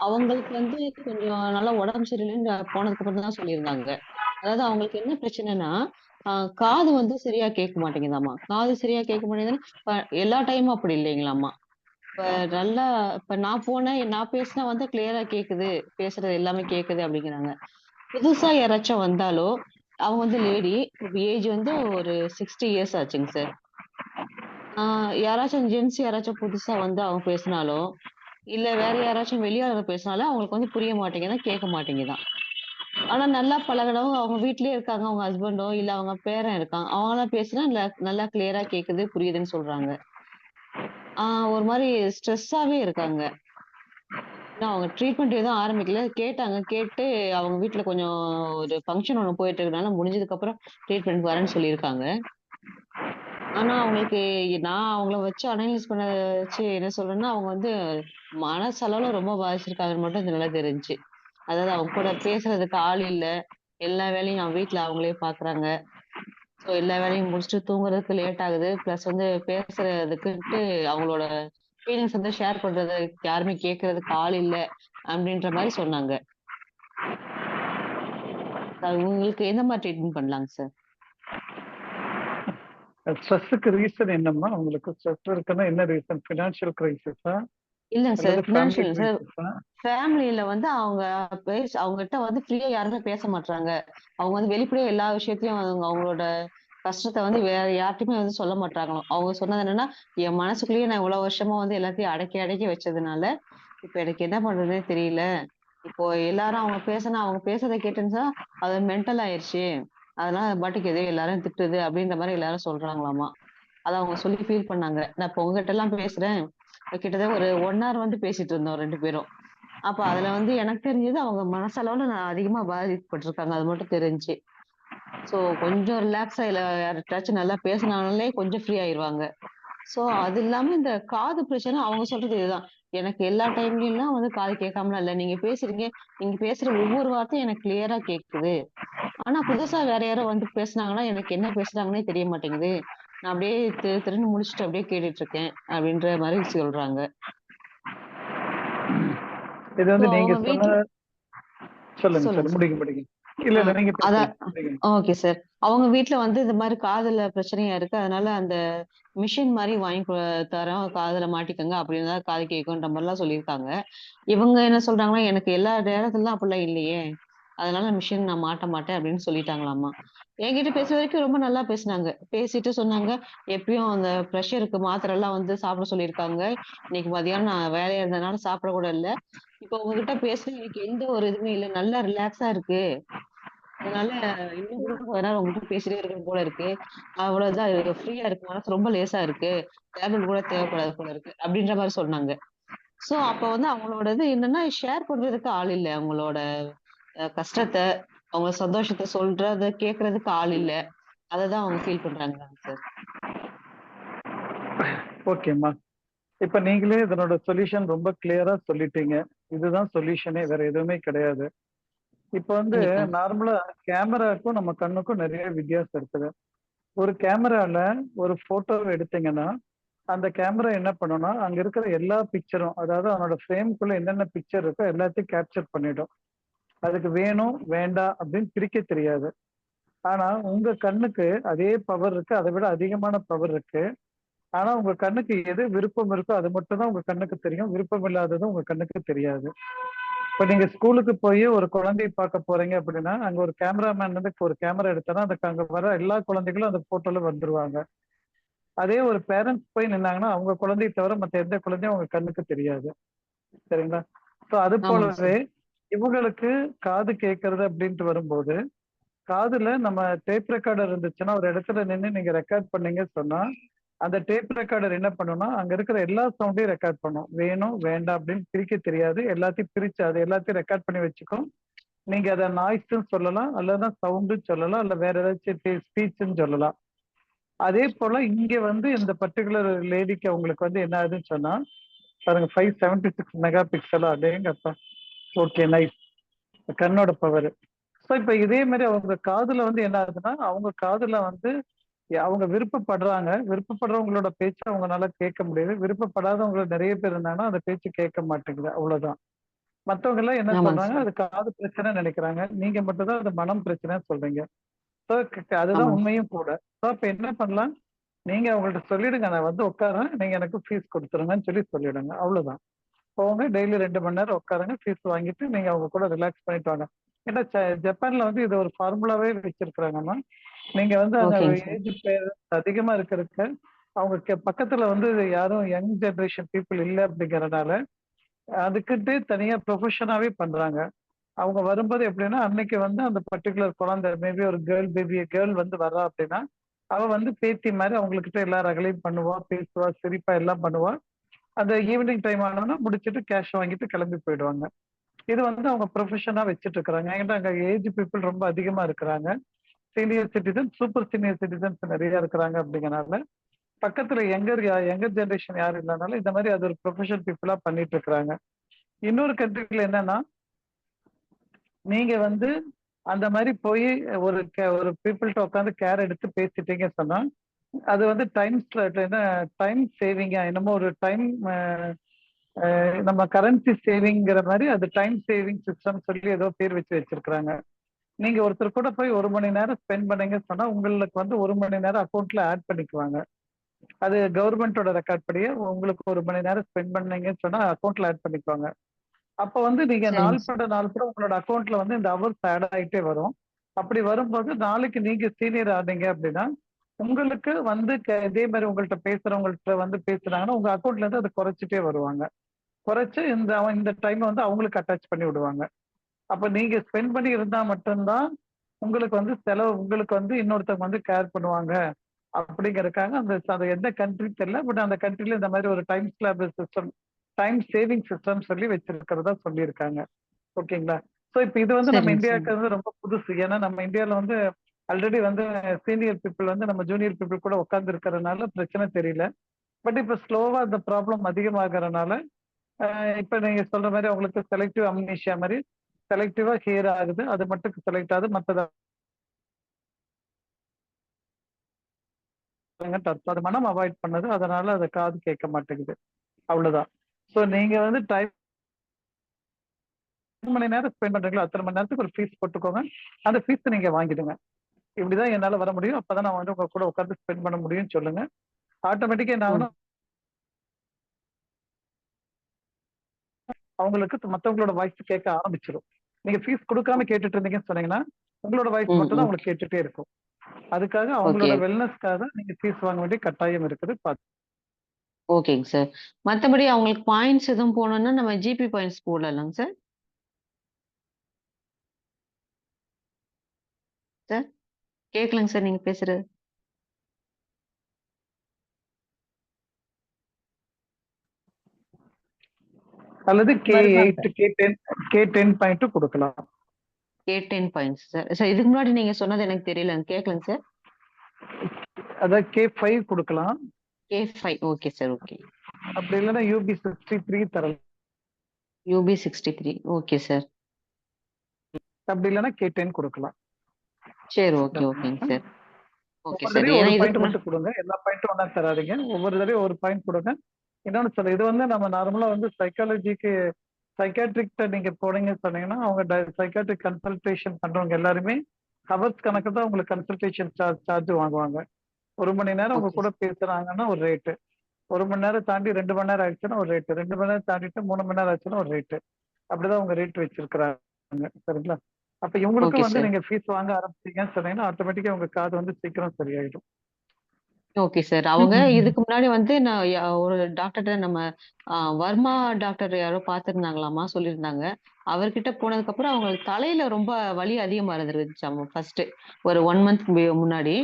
அவங்களுக்கு வந்து கொஞ்சம் நல்லா உடம்பு சரியில்லைன்னு போனதுக்கு அப்புறம் தான் சொல்லியிருந்தாங்க. அதாவது அவங்களுக்கு என்ன பிரச்சனைனா, காது வந்து சரியா கேட்க மாட்டேங்குதாம்மா. காது சரியா கேட்க மாட்டேங்குதுன்னா, எல்லா டைமும் அப்படி இல்லைங்களாம்மா. இப்ப நல்லா இப்ப நான் போனேன், நான் பேசினா வந்து கிளியரா கேக்குது, பேசுறது எல்லாமே கேக்குது அப்படிங்கிறாங்க. புதுசா யாராச்சும் வந்தாலோ, அவங்க வந்து லேடி, ஏஜ் வந்து ஒரு 60 இயர்ஸ் ஆச்சுங்க சார். யாராச்சும் ஜென்ஸ் யாராச்சும் புதுசா வந்து அவங்க பேசினாலோ, இல்ல வேற யாராச்சும் வெளியாளர் பேசினாலும் அவங்களுக்கு வந்து புரிய மாட்டேங்குதா, கேட்க மாட்டேங்குதாம். ஆனா நல்லா பழகுனவங்க அவங்க வீட்லயே இருக்காங்க, அவங்க ஹஸ்பண்டோ இல்ல அவங்க பேரன் இருக்கான். அவங்கலாம் பேசினா நல்லா கிளியரா கேக்குது, புரியுதுன்னு சொல்றாங்க. ஒரு மாரி ஸ்ட்ரெஸ்ஸாவே இருக்காங்க. இன்னும் அவங்க ட்ரீட்மெண்ட் எதுவும் ஆரம்பிக்கல. கேட்டாங்க. கேட்டு அவங்க வீட்ல கொஞ்சம் ஒரு ஃபங்ஷன் ஒண்ணு போயிட்டு இருக்கனால முடிஞ்சதுக்கப்புறம் ட்ரீட்மெண்ட் வரேன்னு சொல்லியிருக்காங்க. ஆனா அவங்களுக்கு நான் அவங்கள வச்சு அனலைஸ் பண்ண வச்சு என்ன சொல்றேன்னா, அவங்க வந்து மனசளவுல ரொம்ப பாதிச்சிருக்காங்கன்னு மட்டும் எனக்கு நல்லா தெரிஞ்சுச்சு. அதாவது அவங்க கூட பேசுறதுக்கு ஆள் இல்ல. எல்லா வேலையும் அவங்க வீட்ல அவங்களே பார்க்குறாங்க. ஸோ எல்லா வேலையும் முடிச்சுட்டு தூங்குறதுக்கு லேட் ஆகுது. பிளஸ் வந்து பேசுறதுக்குன்ட்டு அவங்களோட ஃபீலிங்ஸ் வந்து ஷேர் பண்றதுக்கு யாருமே கேட்கறதுக்கு ஆள் இல்ல. அப்படின்ற மாரி சொன்னாங்க. உங்களுக்கு எந்த மாரி ட்ரீட்மெண்ட் பண்ணலாங்க சார்? ஸ்ட்ரெஸ்ஸுக்கு ரீசன் என்னம்மா? உங்களுக்கு ஸ்ட்ரெஸ் இருக்குன்னா என்ன ரீசன்? ஃபினான்ஷியல் கிரைசிஸா இல்லங்க சார். அல்லது ஃபேமிலி ஃபினான்ஷியல் சார். கிரைசிஸா? ஃபேமிலில வந்து அவங்ககிட்ட வந்து ஃப்ரீயா யாருமே பேச மாட்றாங்க. அவங்க வந்து வெளிப்படையா எல்லா விஷயத்தையும் அவங்களோட கஷ்டத்த வந்து வேற யார்ட்டயுமே வந்து சொல்ல மாட்றாங்களாம். அவங்க சொன்னது என்னன்னா, என் மனசுக்குள்ளேயே நான் இவ்வளவு வருஷமா வந்து எல்லாத்தையும் அடக்கி அடக்கி வச்சதுனால, இப்ப எனக்கு என்ன பண்றதுன்னே தெரியல. இப்போ எல்லாரும் அவங்க பேசுறத கேட்டுருந்தா, அது மென்டல் ஆயிருச்சு. அதனால அது பாட்டுக்கு எதையோ எல்லாரும் திட்டுது அப்படின்ற மாரி எல்லாரும் சொல்றாங்களாமா. அத அவங்க சொல்லி ஃபீல் பண்ணாங்க. நான் இப்ப உங்ககிட்ட எல்லாம் பேசுறேன். கிட்டத்தட்ட ஒரு 1 ஹவர் வந்து பேசிட்டு இருந்தோம் 2 பேரும். அப்ப அதுல வந்து எனக்கு தெரிஞ்சது அவங்க மனசளவுல நான் அதிகமா பாதிக்கப்பட்டிருக்காங்க. அது மட்டும் தெரிஞ்சுச்சு. சோ கொஞ்சம் ரிலாக்ஸா இல்ல யார்கிட்டயாச்சும் நல்லா பேசினாலே கொஞ்சம் ஃப்ரீ ஆயிருவாங்க. சோ அது இல்லாம இந்த காது பிரச்சனை அவங்க சொல்றது இதுதான். எனக்கு எல்லா டைம்லயும் வந்து காது கேட்காமலாம் இல்ல. நீங்க பேசுற ஒவ்வொரு வார்த்தையும் எனக்கு கிளியரா கேக்குது. ஆனா புதுசா வேற யாரோ வந்து பேசுனாங்கன்னா, எனக்கு என்ன பேசுறாங்கன்னே தெரிய மாட்டேங்குது. நான் அப்படியே திருன்னு முழிச்சுட்டு அப்படியே கேட்டுட்டு இருக்கேன். அப்படின்ற மாரி சொல்றாங்க. இது சோ வந்து நீங்க அவங்க சொன்ன, வீட்ல சொல்லுங்க சொல்லுங்க சார், சார். முடிங்க. இல்ல நீங்க அதான். பேசுங்க. Okay sir. அவங்க வீட்ல வந்து இந்த மாரி காதுல பிரச்சனையா இருக்கு. அதனால அந்த மிஷின் மாரி வாங்கி தரோம். காதுல மாட்டிக்கங்க. அப்படின்னா தான் காது கேட்குன்ற மாரிலாம் சொல்லியிருக்காங்க. இவங்க என்ன சொல்றாங்கன்னா, எனக்கு எல்லா நேரத்துலலாம் அப்படிலாம் இல்லையே. அதனால மிஷின் நான் மாட்ட மாட்டேன் அப்படின்னு சொல்லிட்டாங்களாமா. என்கிட்ட பேசுற வரைக்கும் ரொம்ப நல்லா பேசுனாங்க. பேசிட்டு சொன்னாங்க, எப்பயும் அந்த பிரஷருக்கு மாத்திரைலாம் வந்து சாப்பிட சொல்லியிருக்காங்க. இன்னைக்கு மதியானம் நான் வேலையா இருந்ததுனால சாப்பிட கூட இல்ல. இப்போ உங்ககிட்ட பேசுனா எனக்கு எந்த ஒரு இதுவுமே இல்ல. நல்லா ரிலாக்ஸா இருக்கு. அதனால இன்னும் கூட கொஞ்ச நேரம் உங்ககிட்ட பேசிட்டே இருக்கணும் போல இருக்கு. அவ்வளவுதான் ஃப்ரீயா இருக்கு. மனசு ரொம்ப லேசா இருக்கு. டேப்லெட் கூட தேவைப்படாது போல இருக்கு. அப்படின்ற மாரி சொன்னாங்க. சோ அப்ப வந்து அவங்களோட இது என்னன்னா, ஷேர் பண்றதுக்கு ஆள் இல்ல. அவங்களோட கஷ்டத்த, அவங்க சந்தோஷத்த சொல்றத கேட்கறதுக்கு ஆள் இல்ல. அததான் அவங்க ஃபீல் பண்றாங்களாங்க சார். ஓகேம்மா. இப்ப நீங்களே இதனோட சொல்யூஷன் ரொம்ப கிளியரா சொல்லிட்டீங்க. இதுதான் சொல்யூஷனே, வேற எதுவுமே கிடையாது. இப்ப வந்து கண்டிப்பா. நார்மலா கேமராக்கும் நம்ம கண்ணுக்கும் நிறைய வித்தியாசம் இருக்குது. ஒரு கேமரால ஒரு போட்டோவை எடுத்தீங்கன்னா, அந்த கேமரா என்ன பண்ணும்னா, அங்க இருக்கிற எல்லா பிக்சரும், அதாவது அவனோட ஃப்ரேம்குள்ள என்னென்ன பிக்சர் இருக்கோ எல்லாத்தையும் கேப்சர் பண்ணிடும். அதுக்கு வேணும், வேண்டாம் அப்படின்னு பிரிக்க தெரியாது. ஆனா உங்க கண்ணுக்கு அதே பவர் இருக்கு, அதை விட அதிகமான பவர் இருக்கு. ஆனா உங்க கண்ணுக்கு எது விருப்பம் இருக்கோ அது மட்டும் தான் உங்க கண்ணுக்கு தெரியும். விருப்பம் இல்லாதது உங்க கண்ணுக்கு தெரியாது. இப்ப நீங்க ஸ்கூலுக்கு போய் ஒரு குழந்தையை பார்க்க போறீங்க அப்படின்னா, அங்க ஒரு கேமராமேன் வந்து ஒரு கேமரா எடுத்தா அதுக்கு அங்க வர எல்லா குழந்தைகளும் அந்த போட்டோல வந்துருவாங்க. அதே ஒரு பேரண்ட்ஸ் போய் நின்னாங்கன்னா, அவங்க குழந்தையை தவிர மத்த எந்த குழந்தையும் அவங்க கண்ணுக்கு தெரியாது. சரிங்களா? ஸோ அது ஆமாங்க போலவே சார். இவங்களுக்கு காது கேட்கறது அப்படின்ட்டு வரும்போது, காதுல நம்ம டேப் ரெக்கார்டர் இருந்துச்சுன்னா, ஒரு இடத்துல நின்னு நீங்க ரெக்கார்ட் பண்ணீங்க சொன்னா, அந்த டேப் ரெக்கார்டர் என்ன பண்ணும்னா, அங்க இருக்கிற எல்லா சவுண்டையும் ரெக்கார்ட் பண்ணும். வேணும், வேண்டாம் அப்படின்னு பிரிக்க தெரியாது. எல்லாத்தையும் பிரிச்சு அது எல்லாத்தையும் ரெக்கார்ட் பண்ணி வச்சுக்கும். நீங்க அத நாய்ஸ்ன்னு சொல்லலாம், அல்லது சவுண்டுன்னு சொல்லலாம், இல்ல வேற ஏதாச்சும் ஸ்பீச்ன்னு சொல்லலாம். அதே போல இங்க வந்து இந்த பர்ட்டிகுலர் லேடிக்கு அவங்களுக்கு வந்து என்ன ஆகுதுன்னு சொன்னா, பாருங்க 576 மெகா பிக்சலா, அடேங்கப்பா. Okay, nice. கண்ணோட பவர். ஸோ இப்ப இதே மாதிரி அவங்க காதுல வந்து என்ன ஆகுதுன்னா, அவங்க காதுல வந்து அவங்க விருப்பப்படுறாங்க. விருப்பப்படுறவங்களோட பேச்சு அவங்கனால கேட்க முடியுது. விருப்பப்படாதவங்க நிறைய பேர் இருந்தாங்கன்னா, அந்த பேச்சு கேட்க மாட்டேங்குது. அவ்வளவுதான். மத்தவங்க எல்லாம் என்ன ஆமாங்க சொல்றாங்க, சார். அது காது பிரச்சனை நினைக்கிறாங்க. நீங்க மட்டும் தான் அது மனம் பிரச்சனைன்னு சொல்றீங்க. ஸோ அதுதான் ஆமாங்க சார். உண்மையும் கூட. ஸோ அப்ப என்ன பண்ணலாம், நீங்க அவங்கள்ட்ட சொல்லிடுங்க, நான் வந்து உட்காரேன், நீங்க எனக்கு ஃபீஸ் கொடுத்துருங்கன்னு சொல்லி சொல்லிடுங்க. அவ்வளவுதான். போங்க, டெய்லி 2 மணி நேரம் உட்காருங்க, ஃபீஸ் வாங்கிட்டு நீங்க அவங்க கூட ரிலாக்ஸ் பண்ணிட்டு வாங்க. ஏன்னா ஜப்பான்ல வந்து இது ஒரு ஃபார்முலாவே வச்சிருக்கிறாங்கம்மா. நீங்க வந்து அங்க ஓகேங்க சார். ஏஜ் அதிகமா இருக்கிறதுக்கு அவங்க பக்கத்துல வந்து யாரும் யங் ஜெனரேஷன் பீப்புள் இல்லை அப்படிங்கறதுனால அதுக்கிட்டே தனியா ப்ரொஃபஷனாவே பண்றாங்க. அவங்க வரும்போது எப்படின்னா, அன்னைக்கு வந்து அந்த பர்ட்டிகுலர் குழந்தை மேபி ஒரு கேர்ள் வந்து வர்றா அப்படின்னா, அவ வந்து பேத்தி மாதிரி அவங்ககிட்ட எல்லா ரகலையும் பண்ணுவா, பேசுவா, சிரிப்பா எல்லாம் பண்ணுவா. அந்த ஈவினிங் டைம் ஆனோன்னா முடிச்சிட்டு கேஷ் வாங்கிட்டு கிளம்பி போயிடுவாங்க. இது வந்து அவங்க ப்ரொஃபஷனா வச்சுட்டு இருக்கிறாங்க. ஏன்னா அங்க ஏஜ் பீப்புள் ரொம்ப அதிகமா இருக்கிறாங்க. Senior citizen, super senior citizens நிறைய இருக்கிறாங்க அப்படிங்கறனால, பக்கத்துல யங்கர் ஜெனரேஷன் யாரும் இல்லாதனால இந்த மாதிரி அது ஒரு ப்ரொஃபஷனல் பீப்புளா பண்ணிட்டு இருக்கிறாங்க. இன்னொரு கண்ட்ரில என்னன்னா, நீங்க வந்து அந்த மாதிரி போய் ஒரு பீப்புள்கிட்ட உட்காந்து கேர் எடுத்து பேசிட்டீங்க சொன்னா, அது வந்து என்ன டைம் சேவிங்கா என்னமோ ஒரு டைம் நம்ம கரன்சி சேவிங்கிற மாதிரி அது டைம் சேவிங் சிஸ்டம் சொல்லி ஏதோ பேர் வச்சு வச்சிருக்கிறாங்க. நீங்க ஒருத்தர் கூட போய் 1 மணி நேரம் ஸ்பெண்ட் பண்ணீங்க சொன்னா, உங்களுக்கு வந்து 1 மணி நேரம் அக்கௌண்ட்ல ஆட் பண்ணிக்குவாங்க. அது கவர்மெண்டோட ரெக்கார்ட் படியே உங்களுக்கு 1 மணி நேரம் ஸ்பெண்ட் பண்ணீங்கன்னு சொன்னா அக்கௌண்ட்ல ஆட் பண்ணிக்குவாங்க. அப்ப வந்து நீங்க சரிங்க சார். நாள் பட உங்களோட அக்கௌண்ட்ல வந்து இந்த ஹவர்ஸ் ஆட் ஆயிட்டே வரும். அப்படி வரும்போது நாளைக்கு நீங்க சீனியர் ஆனீங்க அப்படின்னா, உங்களுக்கு வந்து இதே மாதிரி உங்கள்ட்ட பேசுறவங்கள்ட்ட வந்து பேசுறாங்கன்னா, உங்க அக்கௌண்ட்ல இருந்து அதை குறைச்சிட்டே வருவாங்க. குறைச்சு இந்த டைம் வந்து அவங்களுக்கு அட்டாச் பண்ணி விடுவாங்க. அப்ப நீங்க ஸ்பெண்ட் பண்ணி இருந்தா மட்டும்தான் உங்களுக்கு வந்து செலவு, உங்களுக்கு வந்து இன்னொருத்தவங்க வந்து கேர் பண்ணுவாங்க அப்படிங்கறதுக்காக அது எந்த கண்ட்ரி தெரியல. பட் அந்த கண்ட்ரில இந்த மாதிரி ஒரு time slab system, time saving system சொல்லி வச்சிருக்கிறதா சொல்லியிருக்காங்க. ஓகேங்களா? ஸோ இப்போ இது வந்து நம்ம சரிங்க சார். இந்தியாவுக்கு வந்து ரொம்ப புதுசு. ஏன்னா நம்ம இந்தியாவில் வந்து ஆல்ரெடி வந்து சீனியர் பீப்புள் வந்து நம்ம ஜூனியர் பீப்புள் கூட உட்கார்ந்து இருக்கிறதுனால பிரச்சனை தெரியல. பட் இப்போ ஸ்லோவா அந்த ப்ராப்ளம் அதிகமாகறதுனால இப்ப நீங்க சொல்ற மாதிரி அவங்களுக்கு செலக்டிவ் அம்னீஷியா மாதிரி செலக்டிவா ஹியர் ஆகுது. அது மட்டும் செலக்ட் ஆகுது. மற்றது அது மனம் அவாய்ட் பண்ணது. அதனால அது காது கேட்க மாட்டேங்குது. அவ்வளவுதான். ஸோ நீங்க வந்து டைம் மணி நேரம் ஸ்பெண்ட் பண்றீங்களோ அத்தனை மணி நேரத்துக்கு ஒரு ஃபீஸ் போட்டுக்கோங்க. அந்த ஃபீஸ் நீங்க வாங்கிடுங்க. இப்படிதான் என்னால வர முடியும். அப்பதான் நான் வந்து உங்க கூட உட்கார்ந்து ஸ்பெண்ட் பண்ண முடியும்னு சொல்லுங்க. ஆட்டோமேட்டிக்கா என்ன ம். ஆகும்னா, அவங்களுக்கு மத்தவங்களோட வாய்ஸ் கேட்க ஆரம்பிச்சிடும். நீங்க ஃபீஸ் கொடுக்காம கேட்டுட்டு இருந்தீங்கன்னு சொன்னீங்கன்னா, உங்களோட வாய்ஸ் ம். மட்டும் தான் ம். உங்களுக்கு கேட்டுட்டே இருக்கும். அதுக்காக ஓகே. அவங்களோட வெல்னஸ்க்காக நீங்க ஃபீஸ் வாங்க வேண்டிய கட்டாயம் இருக்குது. ஓகேங்க சார். மத்தபடி அவங்களுக்கு பாயிண்ட்ஸ் எதுவும் போடணும்னா நம்ம ஜிபி பாயிண்ட்ஸ் போடலாங்க சார்? சார் கேட்கலங்க சார் நீங்க பேசுறது. அல்லது வருவாங்க. K8, K10 பாயிண்ட் கொடுக்கலாம். K10 points sir. சார் இதுக்கு முன்னாடி நீங்க சொன்னது எனக்கு தெரியல. கேட்கலங்க சார். அதாவது K5 கொடுக்கலாம். K5. Okay sir, okay. அப்படி இல்லைன்னா UB63 தரலாம். UB63. Okay sir. அப்படி இல்லைன்னா K10 கொடுக்கலாம். சரி, ஓகே, ஓகேங்க சார். ஓகே ஒவ்வொரு சார். தடவையும் ஏன்னா ஒரு இதுக்கு பாயிண்ட் மட்டும் கொடுங்க. எல்லா பாயிண்ட்டும் ஒன்றா தராதீங்க. ஒவ்வொரு தடவையும் ஒரு பாயிண்ட் கொடுங்க. இன்னொன்னு சொல்ல, இது வந்து நம்ம நார்மலா வந்து சைக்காலஜிக்கு சைக்காட்ரிக்ட நீங்க போனீங்கன்னு சொன்னீங்கன்னா அவங்க சைக்காட்ரிக் கன்சல்டேஷன் பண்றவங்க எல்லாருமே ஹவர்ஸ் கணக்கு தான் உங்களுக்கு கன்சல்டேஷன் சார்ஜ் வாங்குவாங்க. 1 மணி நேரம் உங்க ஓகே கூட பேசுறாங்கன்னா ஒரு ரேட்டு, 1 மணி நேரம் தாண்டி 2 மணி நேரம் ஆயிடுச்சுன்னா ஒரு ரேட்டு, 2 மணி நேரம் தாண்டிட்டு 3 மணி நேரம் ஆச்சுன்னா ஒரு ரேட்டு. அப்படிதான் உங்க ரேட் வச்சிருக்கிறாங்க. சரிங்களா? அப்ப இவங்களுக்கும் ஓகே வந்து சார். நீங்க ஃபீஸ் வாங்க ஆரம்பிச்சீங்கன்னு சொன்னீங்கன்னா ஆட்டோமேட்டிக்கா உங்க காது வந்து சீக்கிரம் சரியாயிடும். Okay sir. அவங்க இதுக்கு முன்னாடி வந்து நான் ஒரு டாக்டர்ட்ட நம்ம வர்மா டாக்டர் யாரோ பார்த்திருந்தாங்களாமா, சொல்லியிருந்தாங்க. அவர்கிட்ட போனதுக்கப்புறம் அவங்களுக்கு தலையில ரொம்ப வலி அதிகமா இருந்துருச்சாமா ஃபர்ஸ்ட்டு. ஒரு 1 மந்த் முன்னாடி.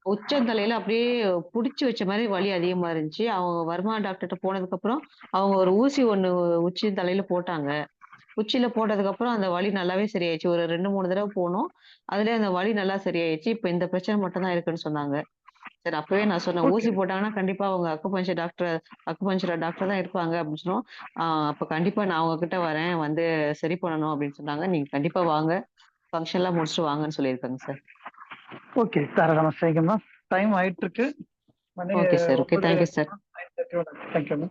உச்சந்தலையில அப்படியே புடிச்சு வச்ச மாரி வலி அதிகமா இருந்துச்சு. அவங்க வர்மா டாக்டர்ட்ட போனதுக்கப்புறம், அவங்க ஒரு ஊசி ஒண்ணு உச்சி தலையில போட்டாங்க. உச்சியில போட்டதுக்கப்புறம் அந்த வலி நல்லாவே சரியாயிருச்சு. ஒரு 2, 3 தடவ போனோம். அதிலயே அந்த வலி நல்லா சரியாயிருச்சு. இப்ப இந்த பிரச்சனை மட்டும் தான் இருக்குன்னு சொன்னாங்க. சரி, அப்பவே நான் சொன்னேன், ஓகே. ஊசி போட்டாங்கன்னா கண்டிப்பா அவங்க அக்குபஞ்சர் டாக்டர் தான் இருப்பாங்க அப்படின்னு சொன்னோம். அப்ப கண்டிப்பா நான் உங்ககிட்ட வரேன். வந்து சரி பண்ணணும் அப்படின்னு சொன்னாங்க. நீங்க கண்டிப்பா வாங்க. ஃபங்ஷன்லாம் முடிச்சுட்டு வாங்கன்னு சொல்லியிருக்காங்க சார். ஓகே, தாராளமா செய்யுங்கம்மா. டைம் ஆயிட்டு இருக்கு. மணி okay sir. Okay. 9 thank you sir. 9:30. Thank you.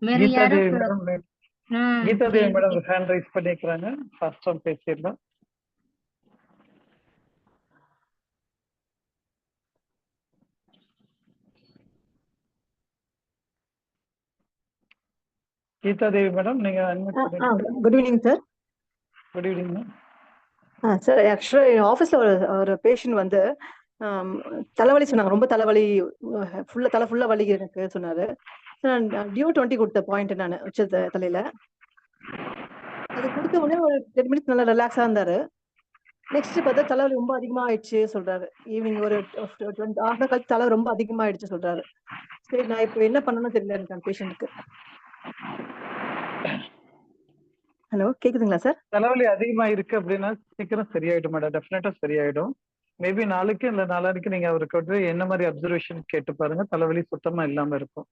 வேற கீதா யாரோ Devi madam, Geetha Devi madam hand raise பண்ணிக்கிறாங்க. ஃபர்ஸ்ட் ஒன் பேசிடலாம். கீதா தேவி மேடம், நீங்க அன்மியூட் பண்ணிருக்கீங்க. Good evening sir. Good evening. Sir, ஆக்சுவலாக என் ஆஃபீஸில் ஒரு பேஷண்ட் வந்து தலைவலி சொன்னாங்க. ரொம்ப தலைவலி, தலை ஃபுல்லாக வலி எனக்கு சொன்னார். நான் DO20 கொடுத்த பாயிண்ட் நான் உச்ச தலையில். அது கொடுத்த உடனே ஒரு 10 மினிட்ஸ் நல்லா ரிலாக்ஸாக இருந்தார். நெக்ஸ்ட் பார்த்தா தலைவலி ரொம்ப அதிகமாக ஆயிடுச்சு சொல்கிறாரு. ஈவினிங் ஒரு 20 ஹாஃப் அன் கழிச்சு தலை ரொம்ப அதிகமாகிடுச்சு சொல்கிறாரு. சரி, நான் இப்போ என்ன பண்ணணும்னு தெரியல எனக்கு அந்த பேஷண்ட்டுக்கு. ஹலோ, கேக்குதுங்களா சார்? தலைவலி அதிகமா இருக்கு அப்படின்னா சீக்கிரம் சரியாயிடும் மேடம். டெஃபினட்டா சரியாயிடும். மேபி நாளைக்கு இல்ல நாளானிக்கு நீங்க அவருக்கு வந்து என்ன மாதிரி அப்சர்வேஷன் கேட்டு பாருங்க. தலைவலி சுத்தமா இல்லாம இருக்கும்.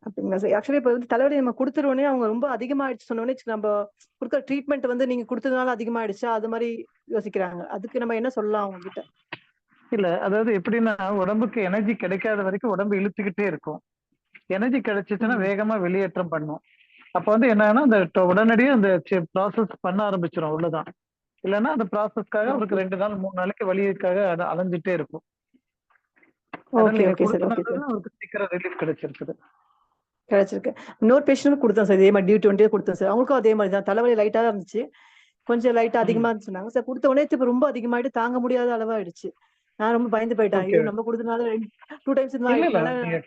அப்படிங்களா சார்? ஆக்சுவலி இப்போ வந்து தலைவலி நம்ம கொடுத்துருவோனே அவங்க ரொம்ப அதிகமாயிடுச்சு சொன்னோடனே நம்ம கொடுக்குற ட்ரீட்மெண்ட் வந்து நீங்க கொடுத்ததுனால அதிகமாயிடுச்சா அது மாதிரி யோசிக்கிறாங்க. அதுக்கு நம்ம என்ன சொல்லலாம் அவங்க கிட்ட? இல்ல, அதாவது எப்படின்னா உடம்புக்கு எனர்ஜி கிடைக்காத வரைக்கும் உடம்பு இழுத்துக்கிட்டே இருக்கும். எனர்ஜி கிடைச்சிச்சுன்னா வேகமா வெளியேற்றம் பண்ணும். அப்ப வந்து என்னன்னா அந்த உடனடியே அந்த ப்ராசஸ் பண்ண ஆரம்பிச்சிடும். அவ்வளவுதான். இல்லைன்னா அந்த ப்ராசஸ்க்காக அவருக்கு 2 நாள் 3 நாளைக்கு வலிக்காக அலைஞ்சிட்டே இருக்கும். அதனால ஓகே நீங்க ஓகே சார். ஓகே கொடுத்தனால சார், அவருக்கு சீக்கிரம் ரிலீஃப் கிடைச்சிருக்குது. கிடைச்சிருக்கு. இன்னொரு பேஷண்ட் கொடுத்தேன் சார், இதே மாதிரி DO20 கொடுத்தேன் சார். அவங்களுக்கும் அதே மாதிரி தான் தலைவலி லைட்டா தான் இருந்துச்சு, கொஞ்சம் லைட்டா அதிகமா இருந்துச்சு சொன்னாங்க சார். கொடுத்த உடனே இப்ப ரொம்ப அதிகமாயிட்டு தாங்க முடியாத அளவாயிடுச்சு. நான் ரொம்ப பயந்து போயிட்டேன். ஐயோ, நம்ம கொடுத்தனால 2 டைம்ஸ் இந்த மாதிரி இல்ல, ஆயிடுச்சுனால நீங்க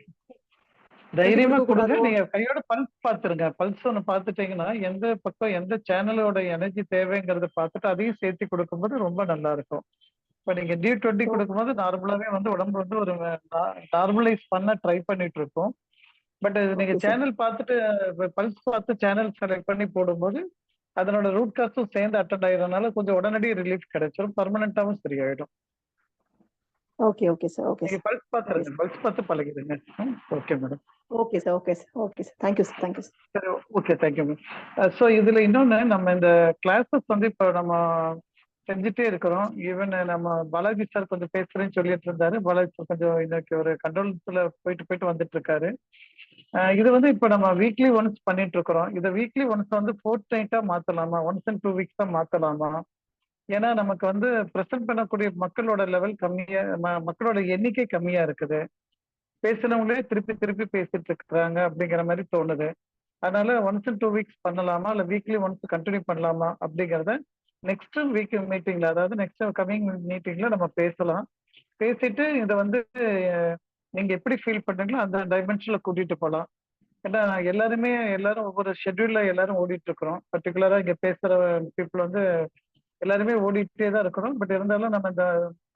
திருப்பி தைரியமா கொடுக்க கொடுங்க. கூடாதோ? நீங்க கையோட பல்ஸ் பாத்துருங்க. பல்ஸ் ஒண்ணு பாத்துட்டீங்கன்னா எந்த பக்கம் எந்த சேனலோட எனர்ஜி தேவைங்கிறத பார்த்துட்டு அதையும் சேர்த்து கொடுக்கும்போது ரொம்ப நல்லா இருக்கும். இப்ப நீங்க D20 கொடுக்கும்போது நார்மலாவே வந்து உடம்பு வந்து ஒரு நார்மலைஸ் பண்ண ட்ரை பண்ணிட்டு இருக்கோம். பட் நீங்க சேனல் பார்த்துட்டு பல்ஸ் பார்த்து சேனல் செலக்ட் பண்ணி போடும்போது அதனோட ரூட் காசும் சேர்ந்து அட்டெண்ட் ஆகிறதுனால கொஞ்சம் உடனடி ரிலீஃப் கிடைச்சிடும். பர்மனண்டாவும் சரியாயிடும். Okay okay sir. ஓகே நீங்க சார். பல்ஸ் பார்த்துருங்க. பல்ஸ் பார்த்து பழகிடுங்க. Okay madam. Okay sir. Okay sir. Okay sir. Thank you sir. Thank you sir. சரி, ஓகே, தேங்க்யூ மேம். ஸோ இதுல இன்னொன்னு, நம்ம இந்த கிளாஸஸ் வந்து இப்போ நம்ம செஞ்சுட்டே இருக்கிறோம். ஈவன் நம்ம பாலாஜி சார் கொஞ்சம் பேசுறேன்னு சொல்லிட்டு இருந்தாரு. பாலாஜி சார் கொஞ்சம் இன்னைக்கு ஒரு கண்ட்ரோல்ஸ்ல போயிட்டு வந்துட்டு இருக்காரு. இது வந்து இப்போ நம்ம வீக்லி ஒன்ஸ் பண்ணிட்டு இருக்கிறோம். இதை வீக்லி ஒன்ஸ் வந்து ஃபோர்த் நைட்டா மாத்தலாமா, ஒன்ஸ் அண்ட் 2 வீக்ஸா மாத்தலாமா? ஏன்னா நமக்கு வந்து ப்ரெசென்ட் பண்ணக்கூடிய மக்களோட லெவல் கம்மியா, மக்களோட எண்ணிக்கை கம்மியா இருக்குது. பேசினவங்களே திருப்பி பேசிட்டு இருக்கிறாங்க அப்படிங்கிற மாதிரி தோணுது. அதனால ஒன்ஸ் அண்ட் 2 வீக்ஸ் பண்ணலாமா, இல்ல வீக்லி ஒன்ஸ் கண்டினியூ பண்ணலாமா அப்படிங்கிறத நெக்ஸ்ட் வீக் மீட்டிங்ல, அதாவது நெக்ஸ்ட் கமிங் மீட்டிங்ல நம்ம பேசலாம். பேசிட்டு இதை வந்து நீங்க எப்படி ஃபீல் பண்றீங்களோ அந்த டைமென்ஷன்ல கூட்டிட்டு போகலாம். ஏன்னா எல்லாரும் ஒவ்வொரு ஷெட்யூல்ல எல்லாரும் ஓடிட்டு இருக்கிறோம். பர்டிகுலரா இங்க பேசுற பீப்புள் வந்து எல்லாருமே ஓடிட்டே தான் இருக்கிறோம். பட் இருந்தாலும் நம்ம இந்த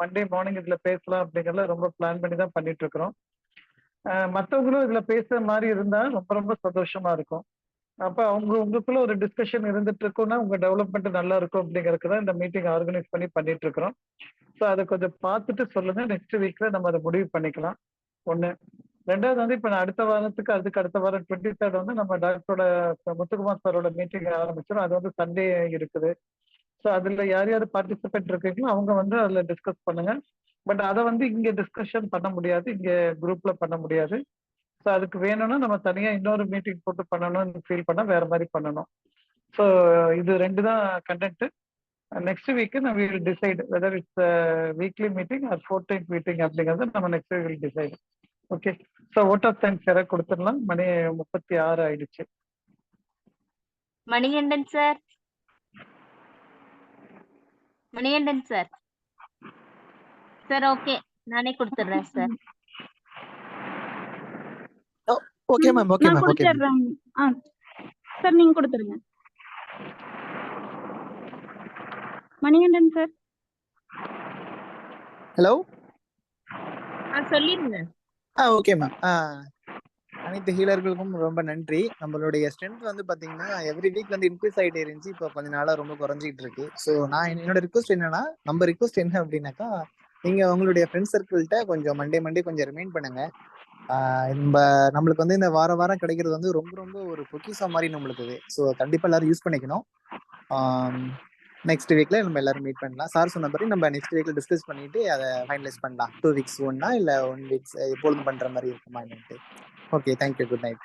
மண்டே மார்னிங் இதுல பேசலாம் அப்படிங்கறத ரொம்ப பிளான் பண்ணி தான் பண்ணிட்டு இருக்கிறோம். மற்றவங்களும் இதுல பேசுற மாதிரி இருந்தா ரொம்ப ரொம்ப சந்தோஷமா இருக்கும். அப்ப உங்களுக்குள்ள ஒரு டிஸ்கஷன் இருந்துட்டு இருக்கும்னா உங்க டெவலப்மெண்ட் நல்லா இருக்கும் அப்படிங்கறதுக்கு தான் இந்த மீட்டிங் ஆர்கனைஸ் பண்ணிட்டு இருக்கிறோம். ஸோ அதை கொஞ்சம் பார்த்துட்டு சொல்லுங்க. நெக்ஸ்ட் வீக்ல நம்ம அதை முடிவு பண்ணிக்கலாம். ஒண்ணு. ரெண்டாவது வந்து இப்ப நான் அடுத்த வாரத்துக்கு அதுக்கு அடுத்த வாரம் 23rd வந்து நம்ம டாக்டரோட முத்துக்குமார் சாரோட மீட்டிங் ஆரம்பிச்சிடும். அது வந்து சண்டே இருக்குது. ஸோ அதுல யார் யார் பார்ட்டிசிபேட் இருக்கீங்களோ அவங்க வந்து அதுல டிஸ்கஸ் பண்ணுங்க. பட் அதை வந்து இங்க டிஸ்கஷன் பண்ண முடியாது, இங்க குரூப்ல பண்ண முடியாது. ஸோ அதுக்கு வேணும்னா நம்ம தனியா இன்னொரு மீட்டிங் போட்டு பண்ணணும்னு ஃபீல் பண்ணா வேற மாதிரி பண்ணணும். ஸோ இது ரெண்டு தான் கண்டென்ட். நெக்ஸ்ட் வீக் நம்ம will decide whether it's weekly meeting or 4 meeting அப்படிங்கறத நம்ம next week will decide. Okay. So vote of thanks யாராவது கொடுத்துடலாம். மணி 36 ஆயிடுச்சு. Manikandan sir, Manikandan sir. Sir okay, நானே கொடுத்துட்றேன் சார். ஓகே மேம், ஓகே நான் மேம், ஓகே மேம். கொடுத்துட்றேன். சார் நீங்க கொடுத்துருங்க. மணிகண்டன் சார். ஹலோ. சொல்லிருங்க. Okay ma'am. அனைத்து ஹீலர்களுக்கும் ரொம்ப நன்றி. நம்மளுடைய ஸ்ட்ரென்த் வந்து பாத்தீங்கன்னா எவ்ரி வீக் வந்து இன்க்ரீஸ் ஆகிட்டே இருந்துச்சு. இப்போ கொஞ்ச நாளா ரொம்ப குறைஞ்சிட்டு இருக்கு. ஸோ நான் என்னோட ரிக்வஸ்ட் என்னன்னா, நம்ம ரிக்வஸ்ட் என்ன அப்படின்னாக்கா, நீங்க உங்களுடைய ஃப்ரெண்ட் சர்க்கிள்கிட்ட கொஞ்சம் மண்டே கொஞ்சம் ரிமைண்ட் பண்ணுங்க. நம்மளுக்கு வந்து இந்த வாரம் கிடைக்கிறது வந்து ரொம்ப ரொம்ப ஒரு பொக்கிஷம் மாதிரி நம்மளுக்கு. ஸோ கண்டிப்பா எல்லாரும் யூஸ் பண்ணிக்கணும். நெக்ஸ்ட் வீக்ல நம்ம எல்லாரும் மீட் பண்ணலாம். சார் சொன்ன மாதிரி நம்ம நெக்ஸ்ட் வீக்ல டிஸ்கஸ் பண்ணிட்டு அதை ஃபைனலைஸ் பண்ணலாம். 2 வீக்ஸ் ஒன்னா இல்ல 1 வீக்ஸ் எப்பொழுதும் பண்ற மாதிரி இருக்குமா என்னன்ட்டு. Okay, thank you, good night.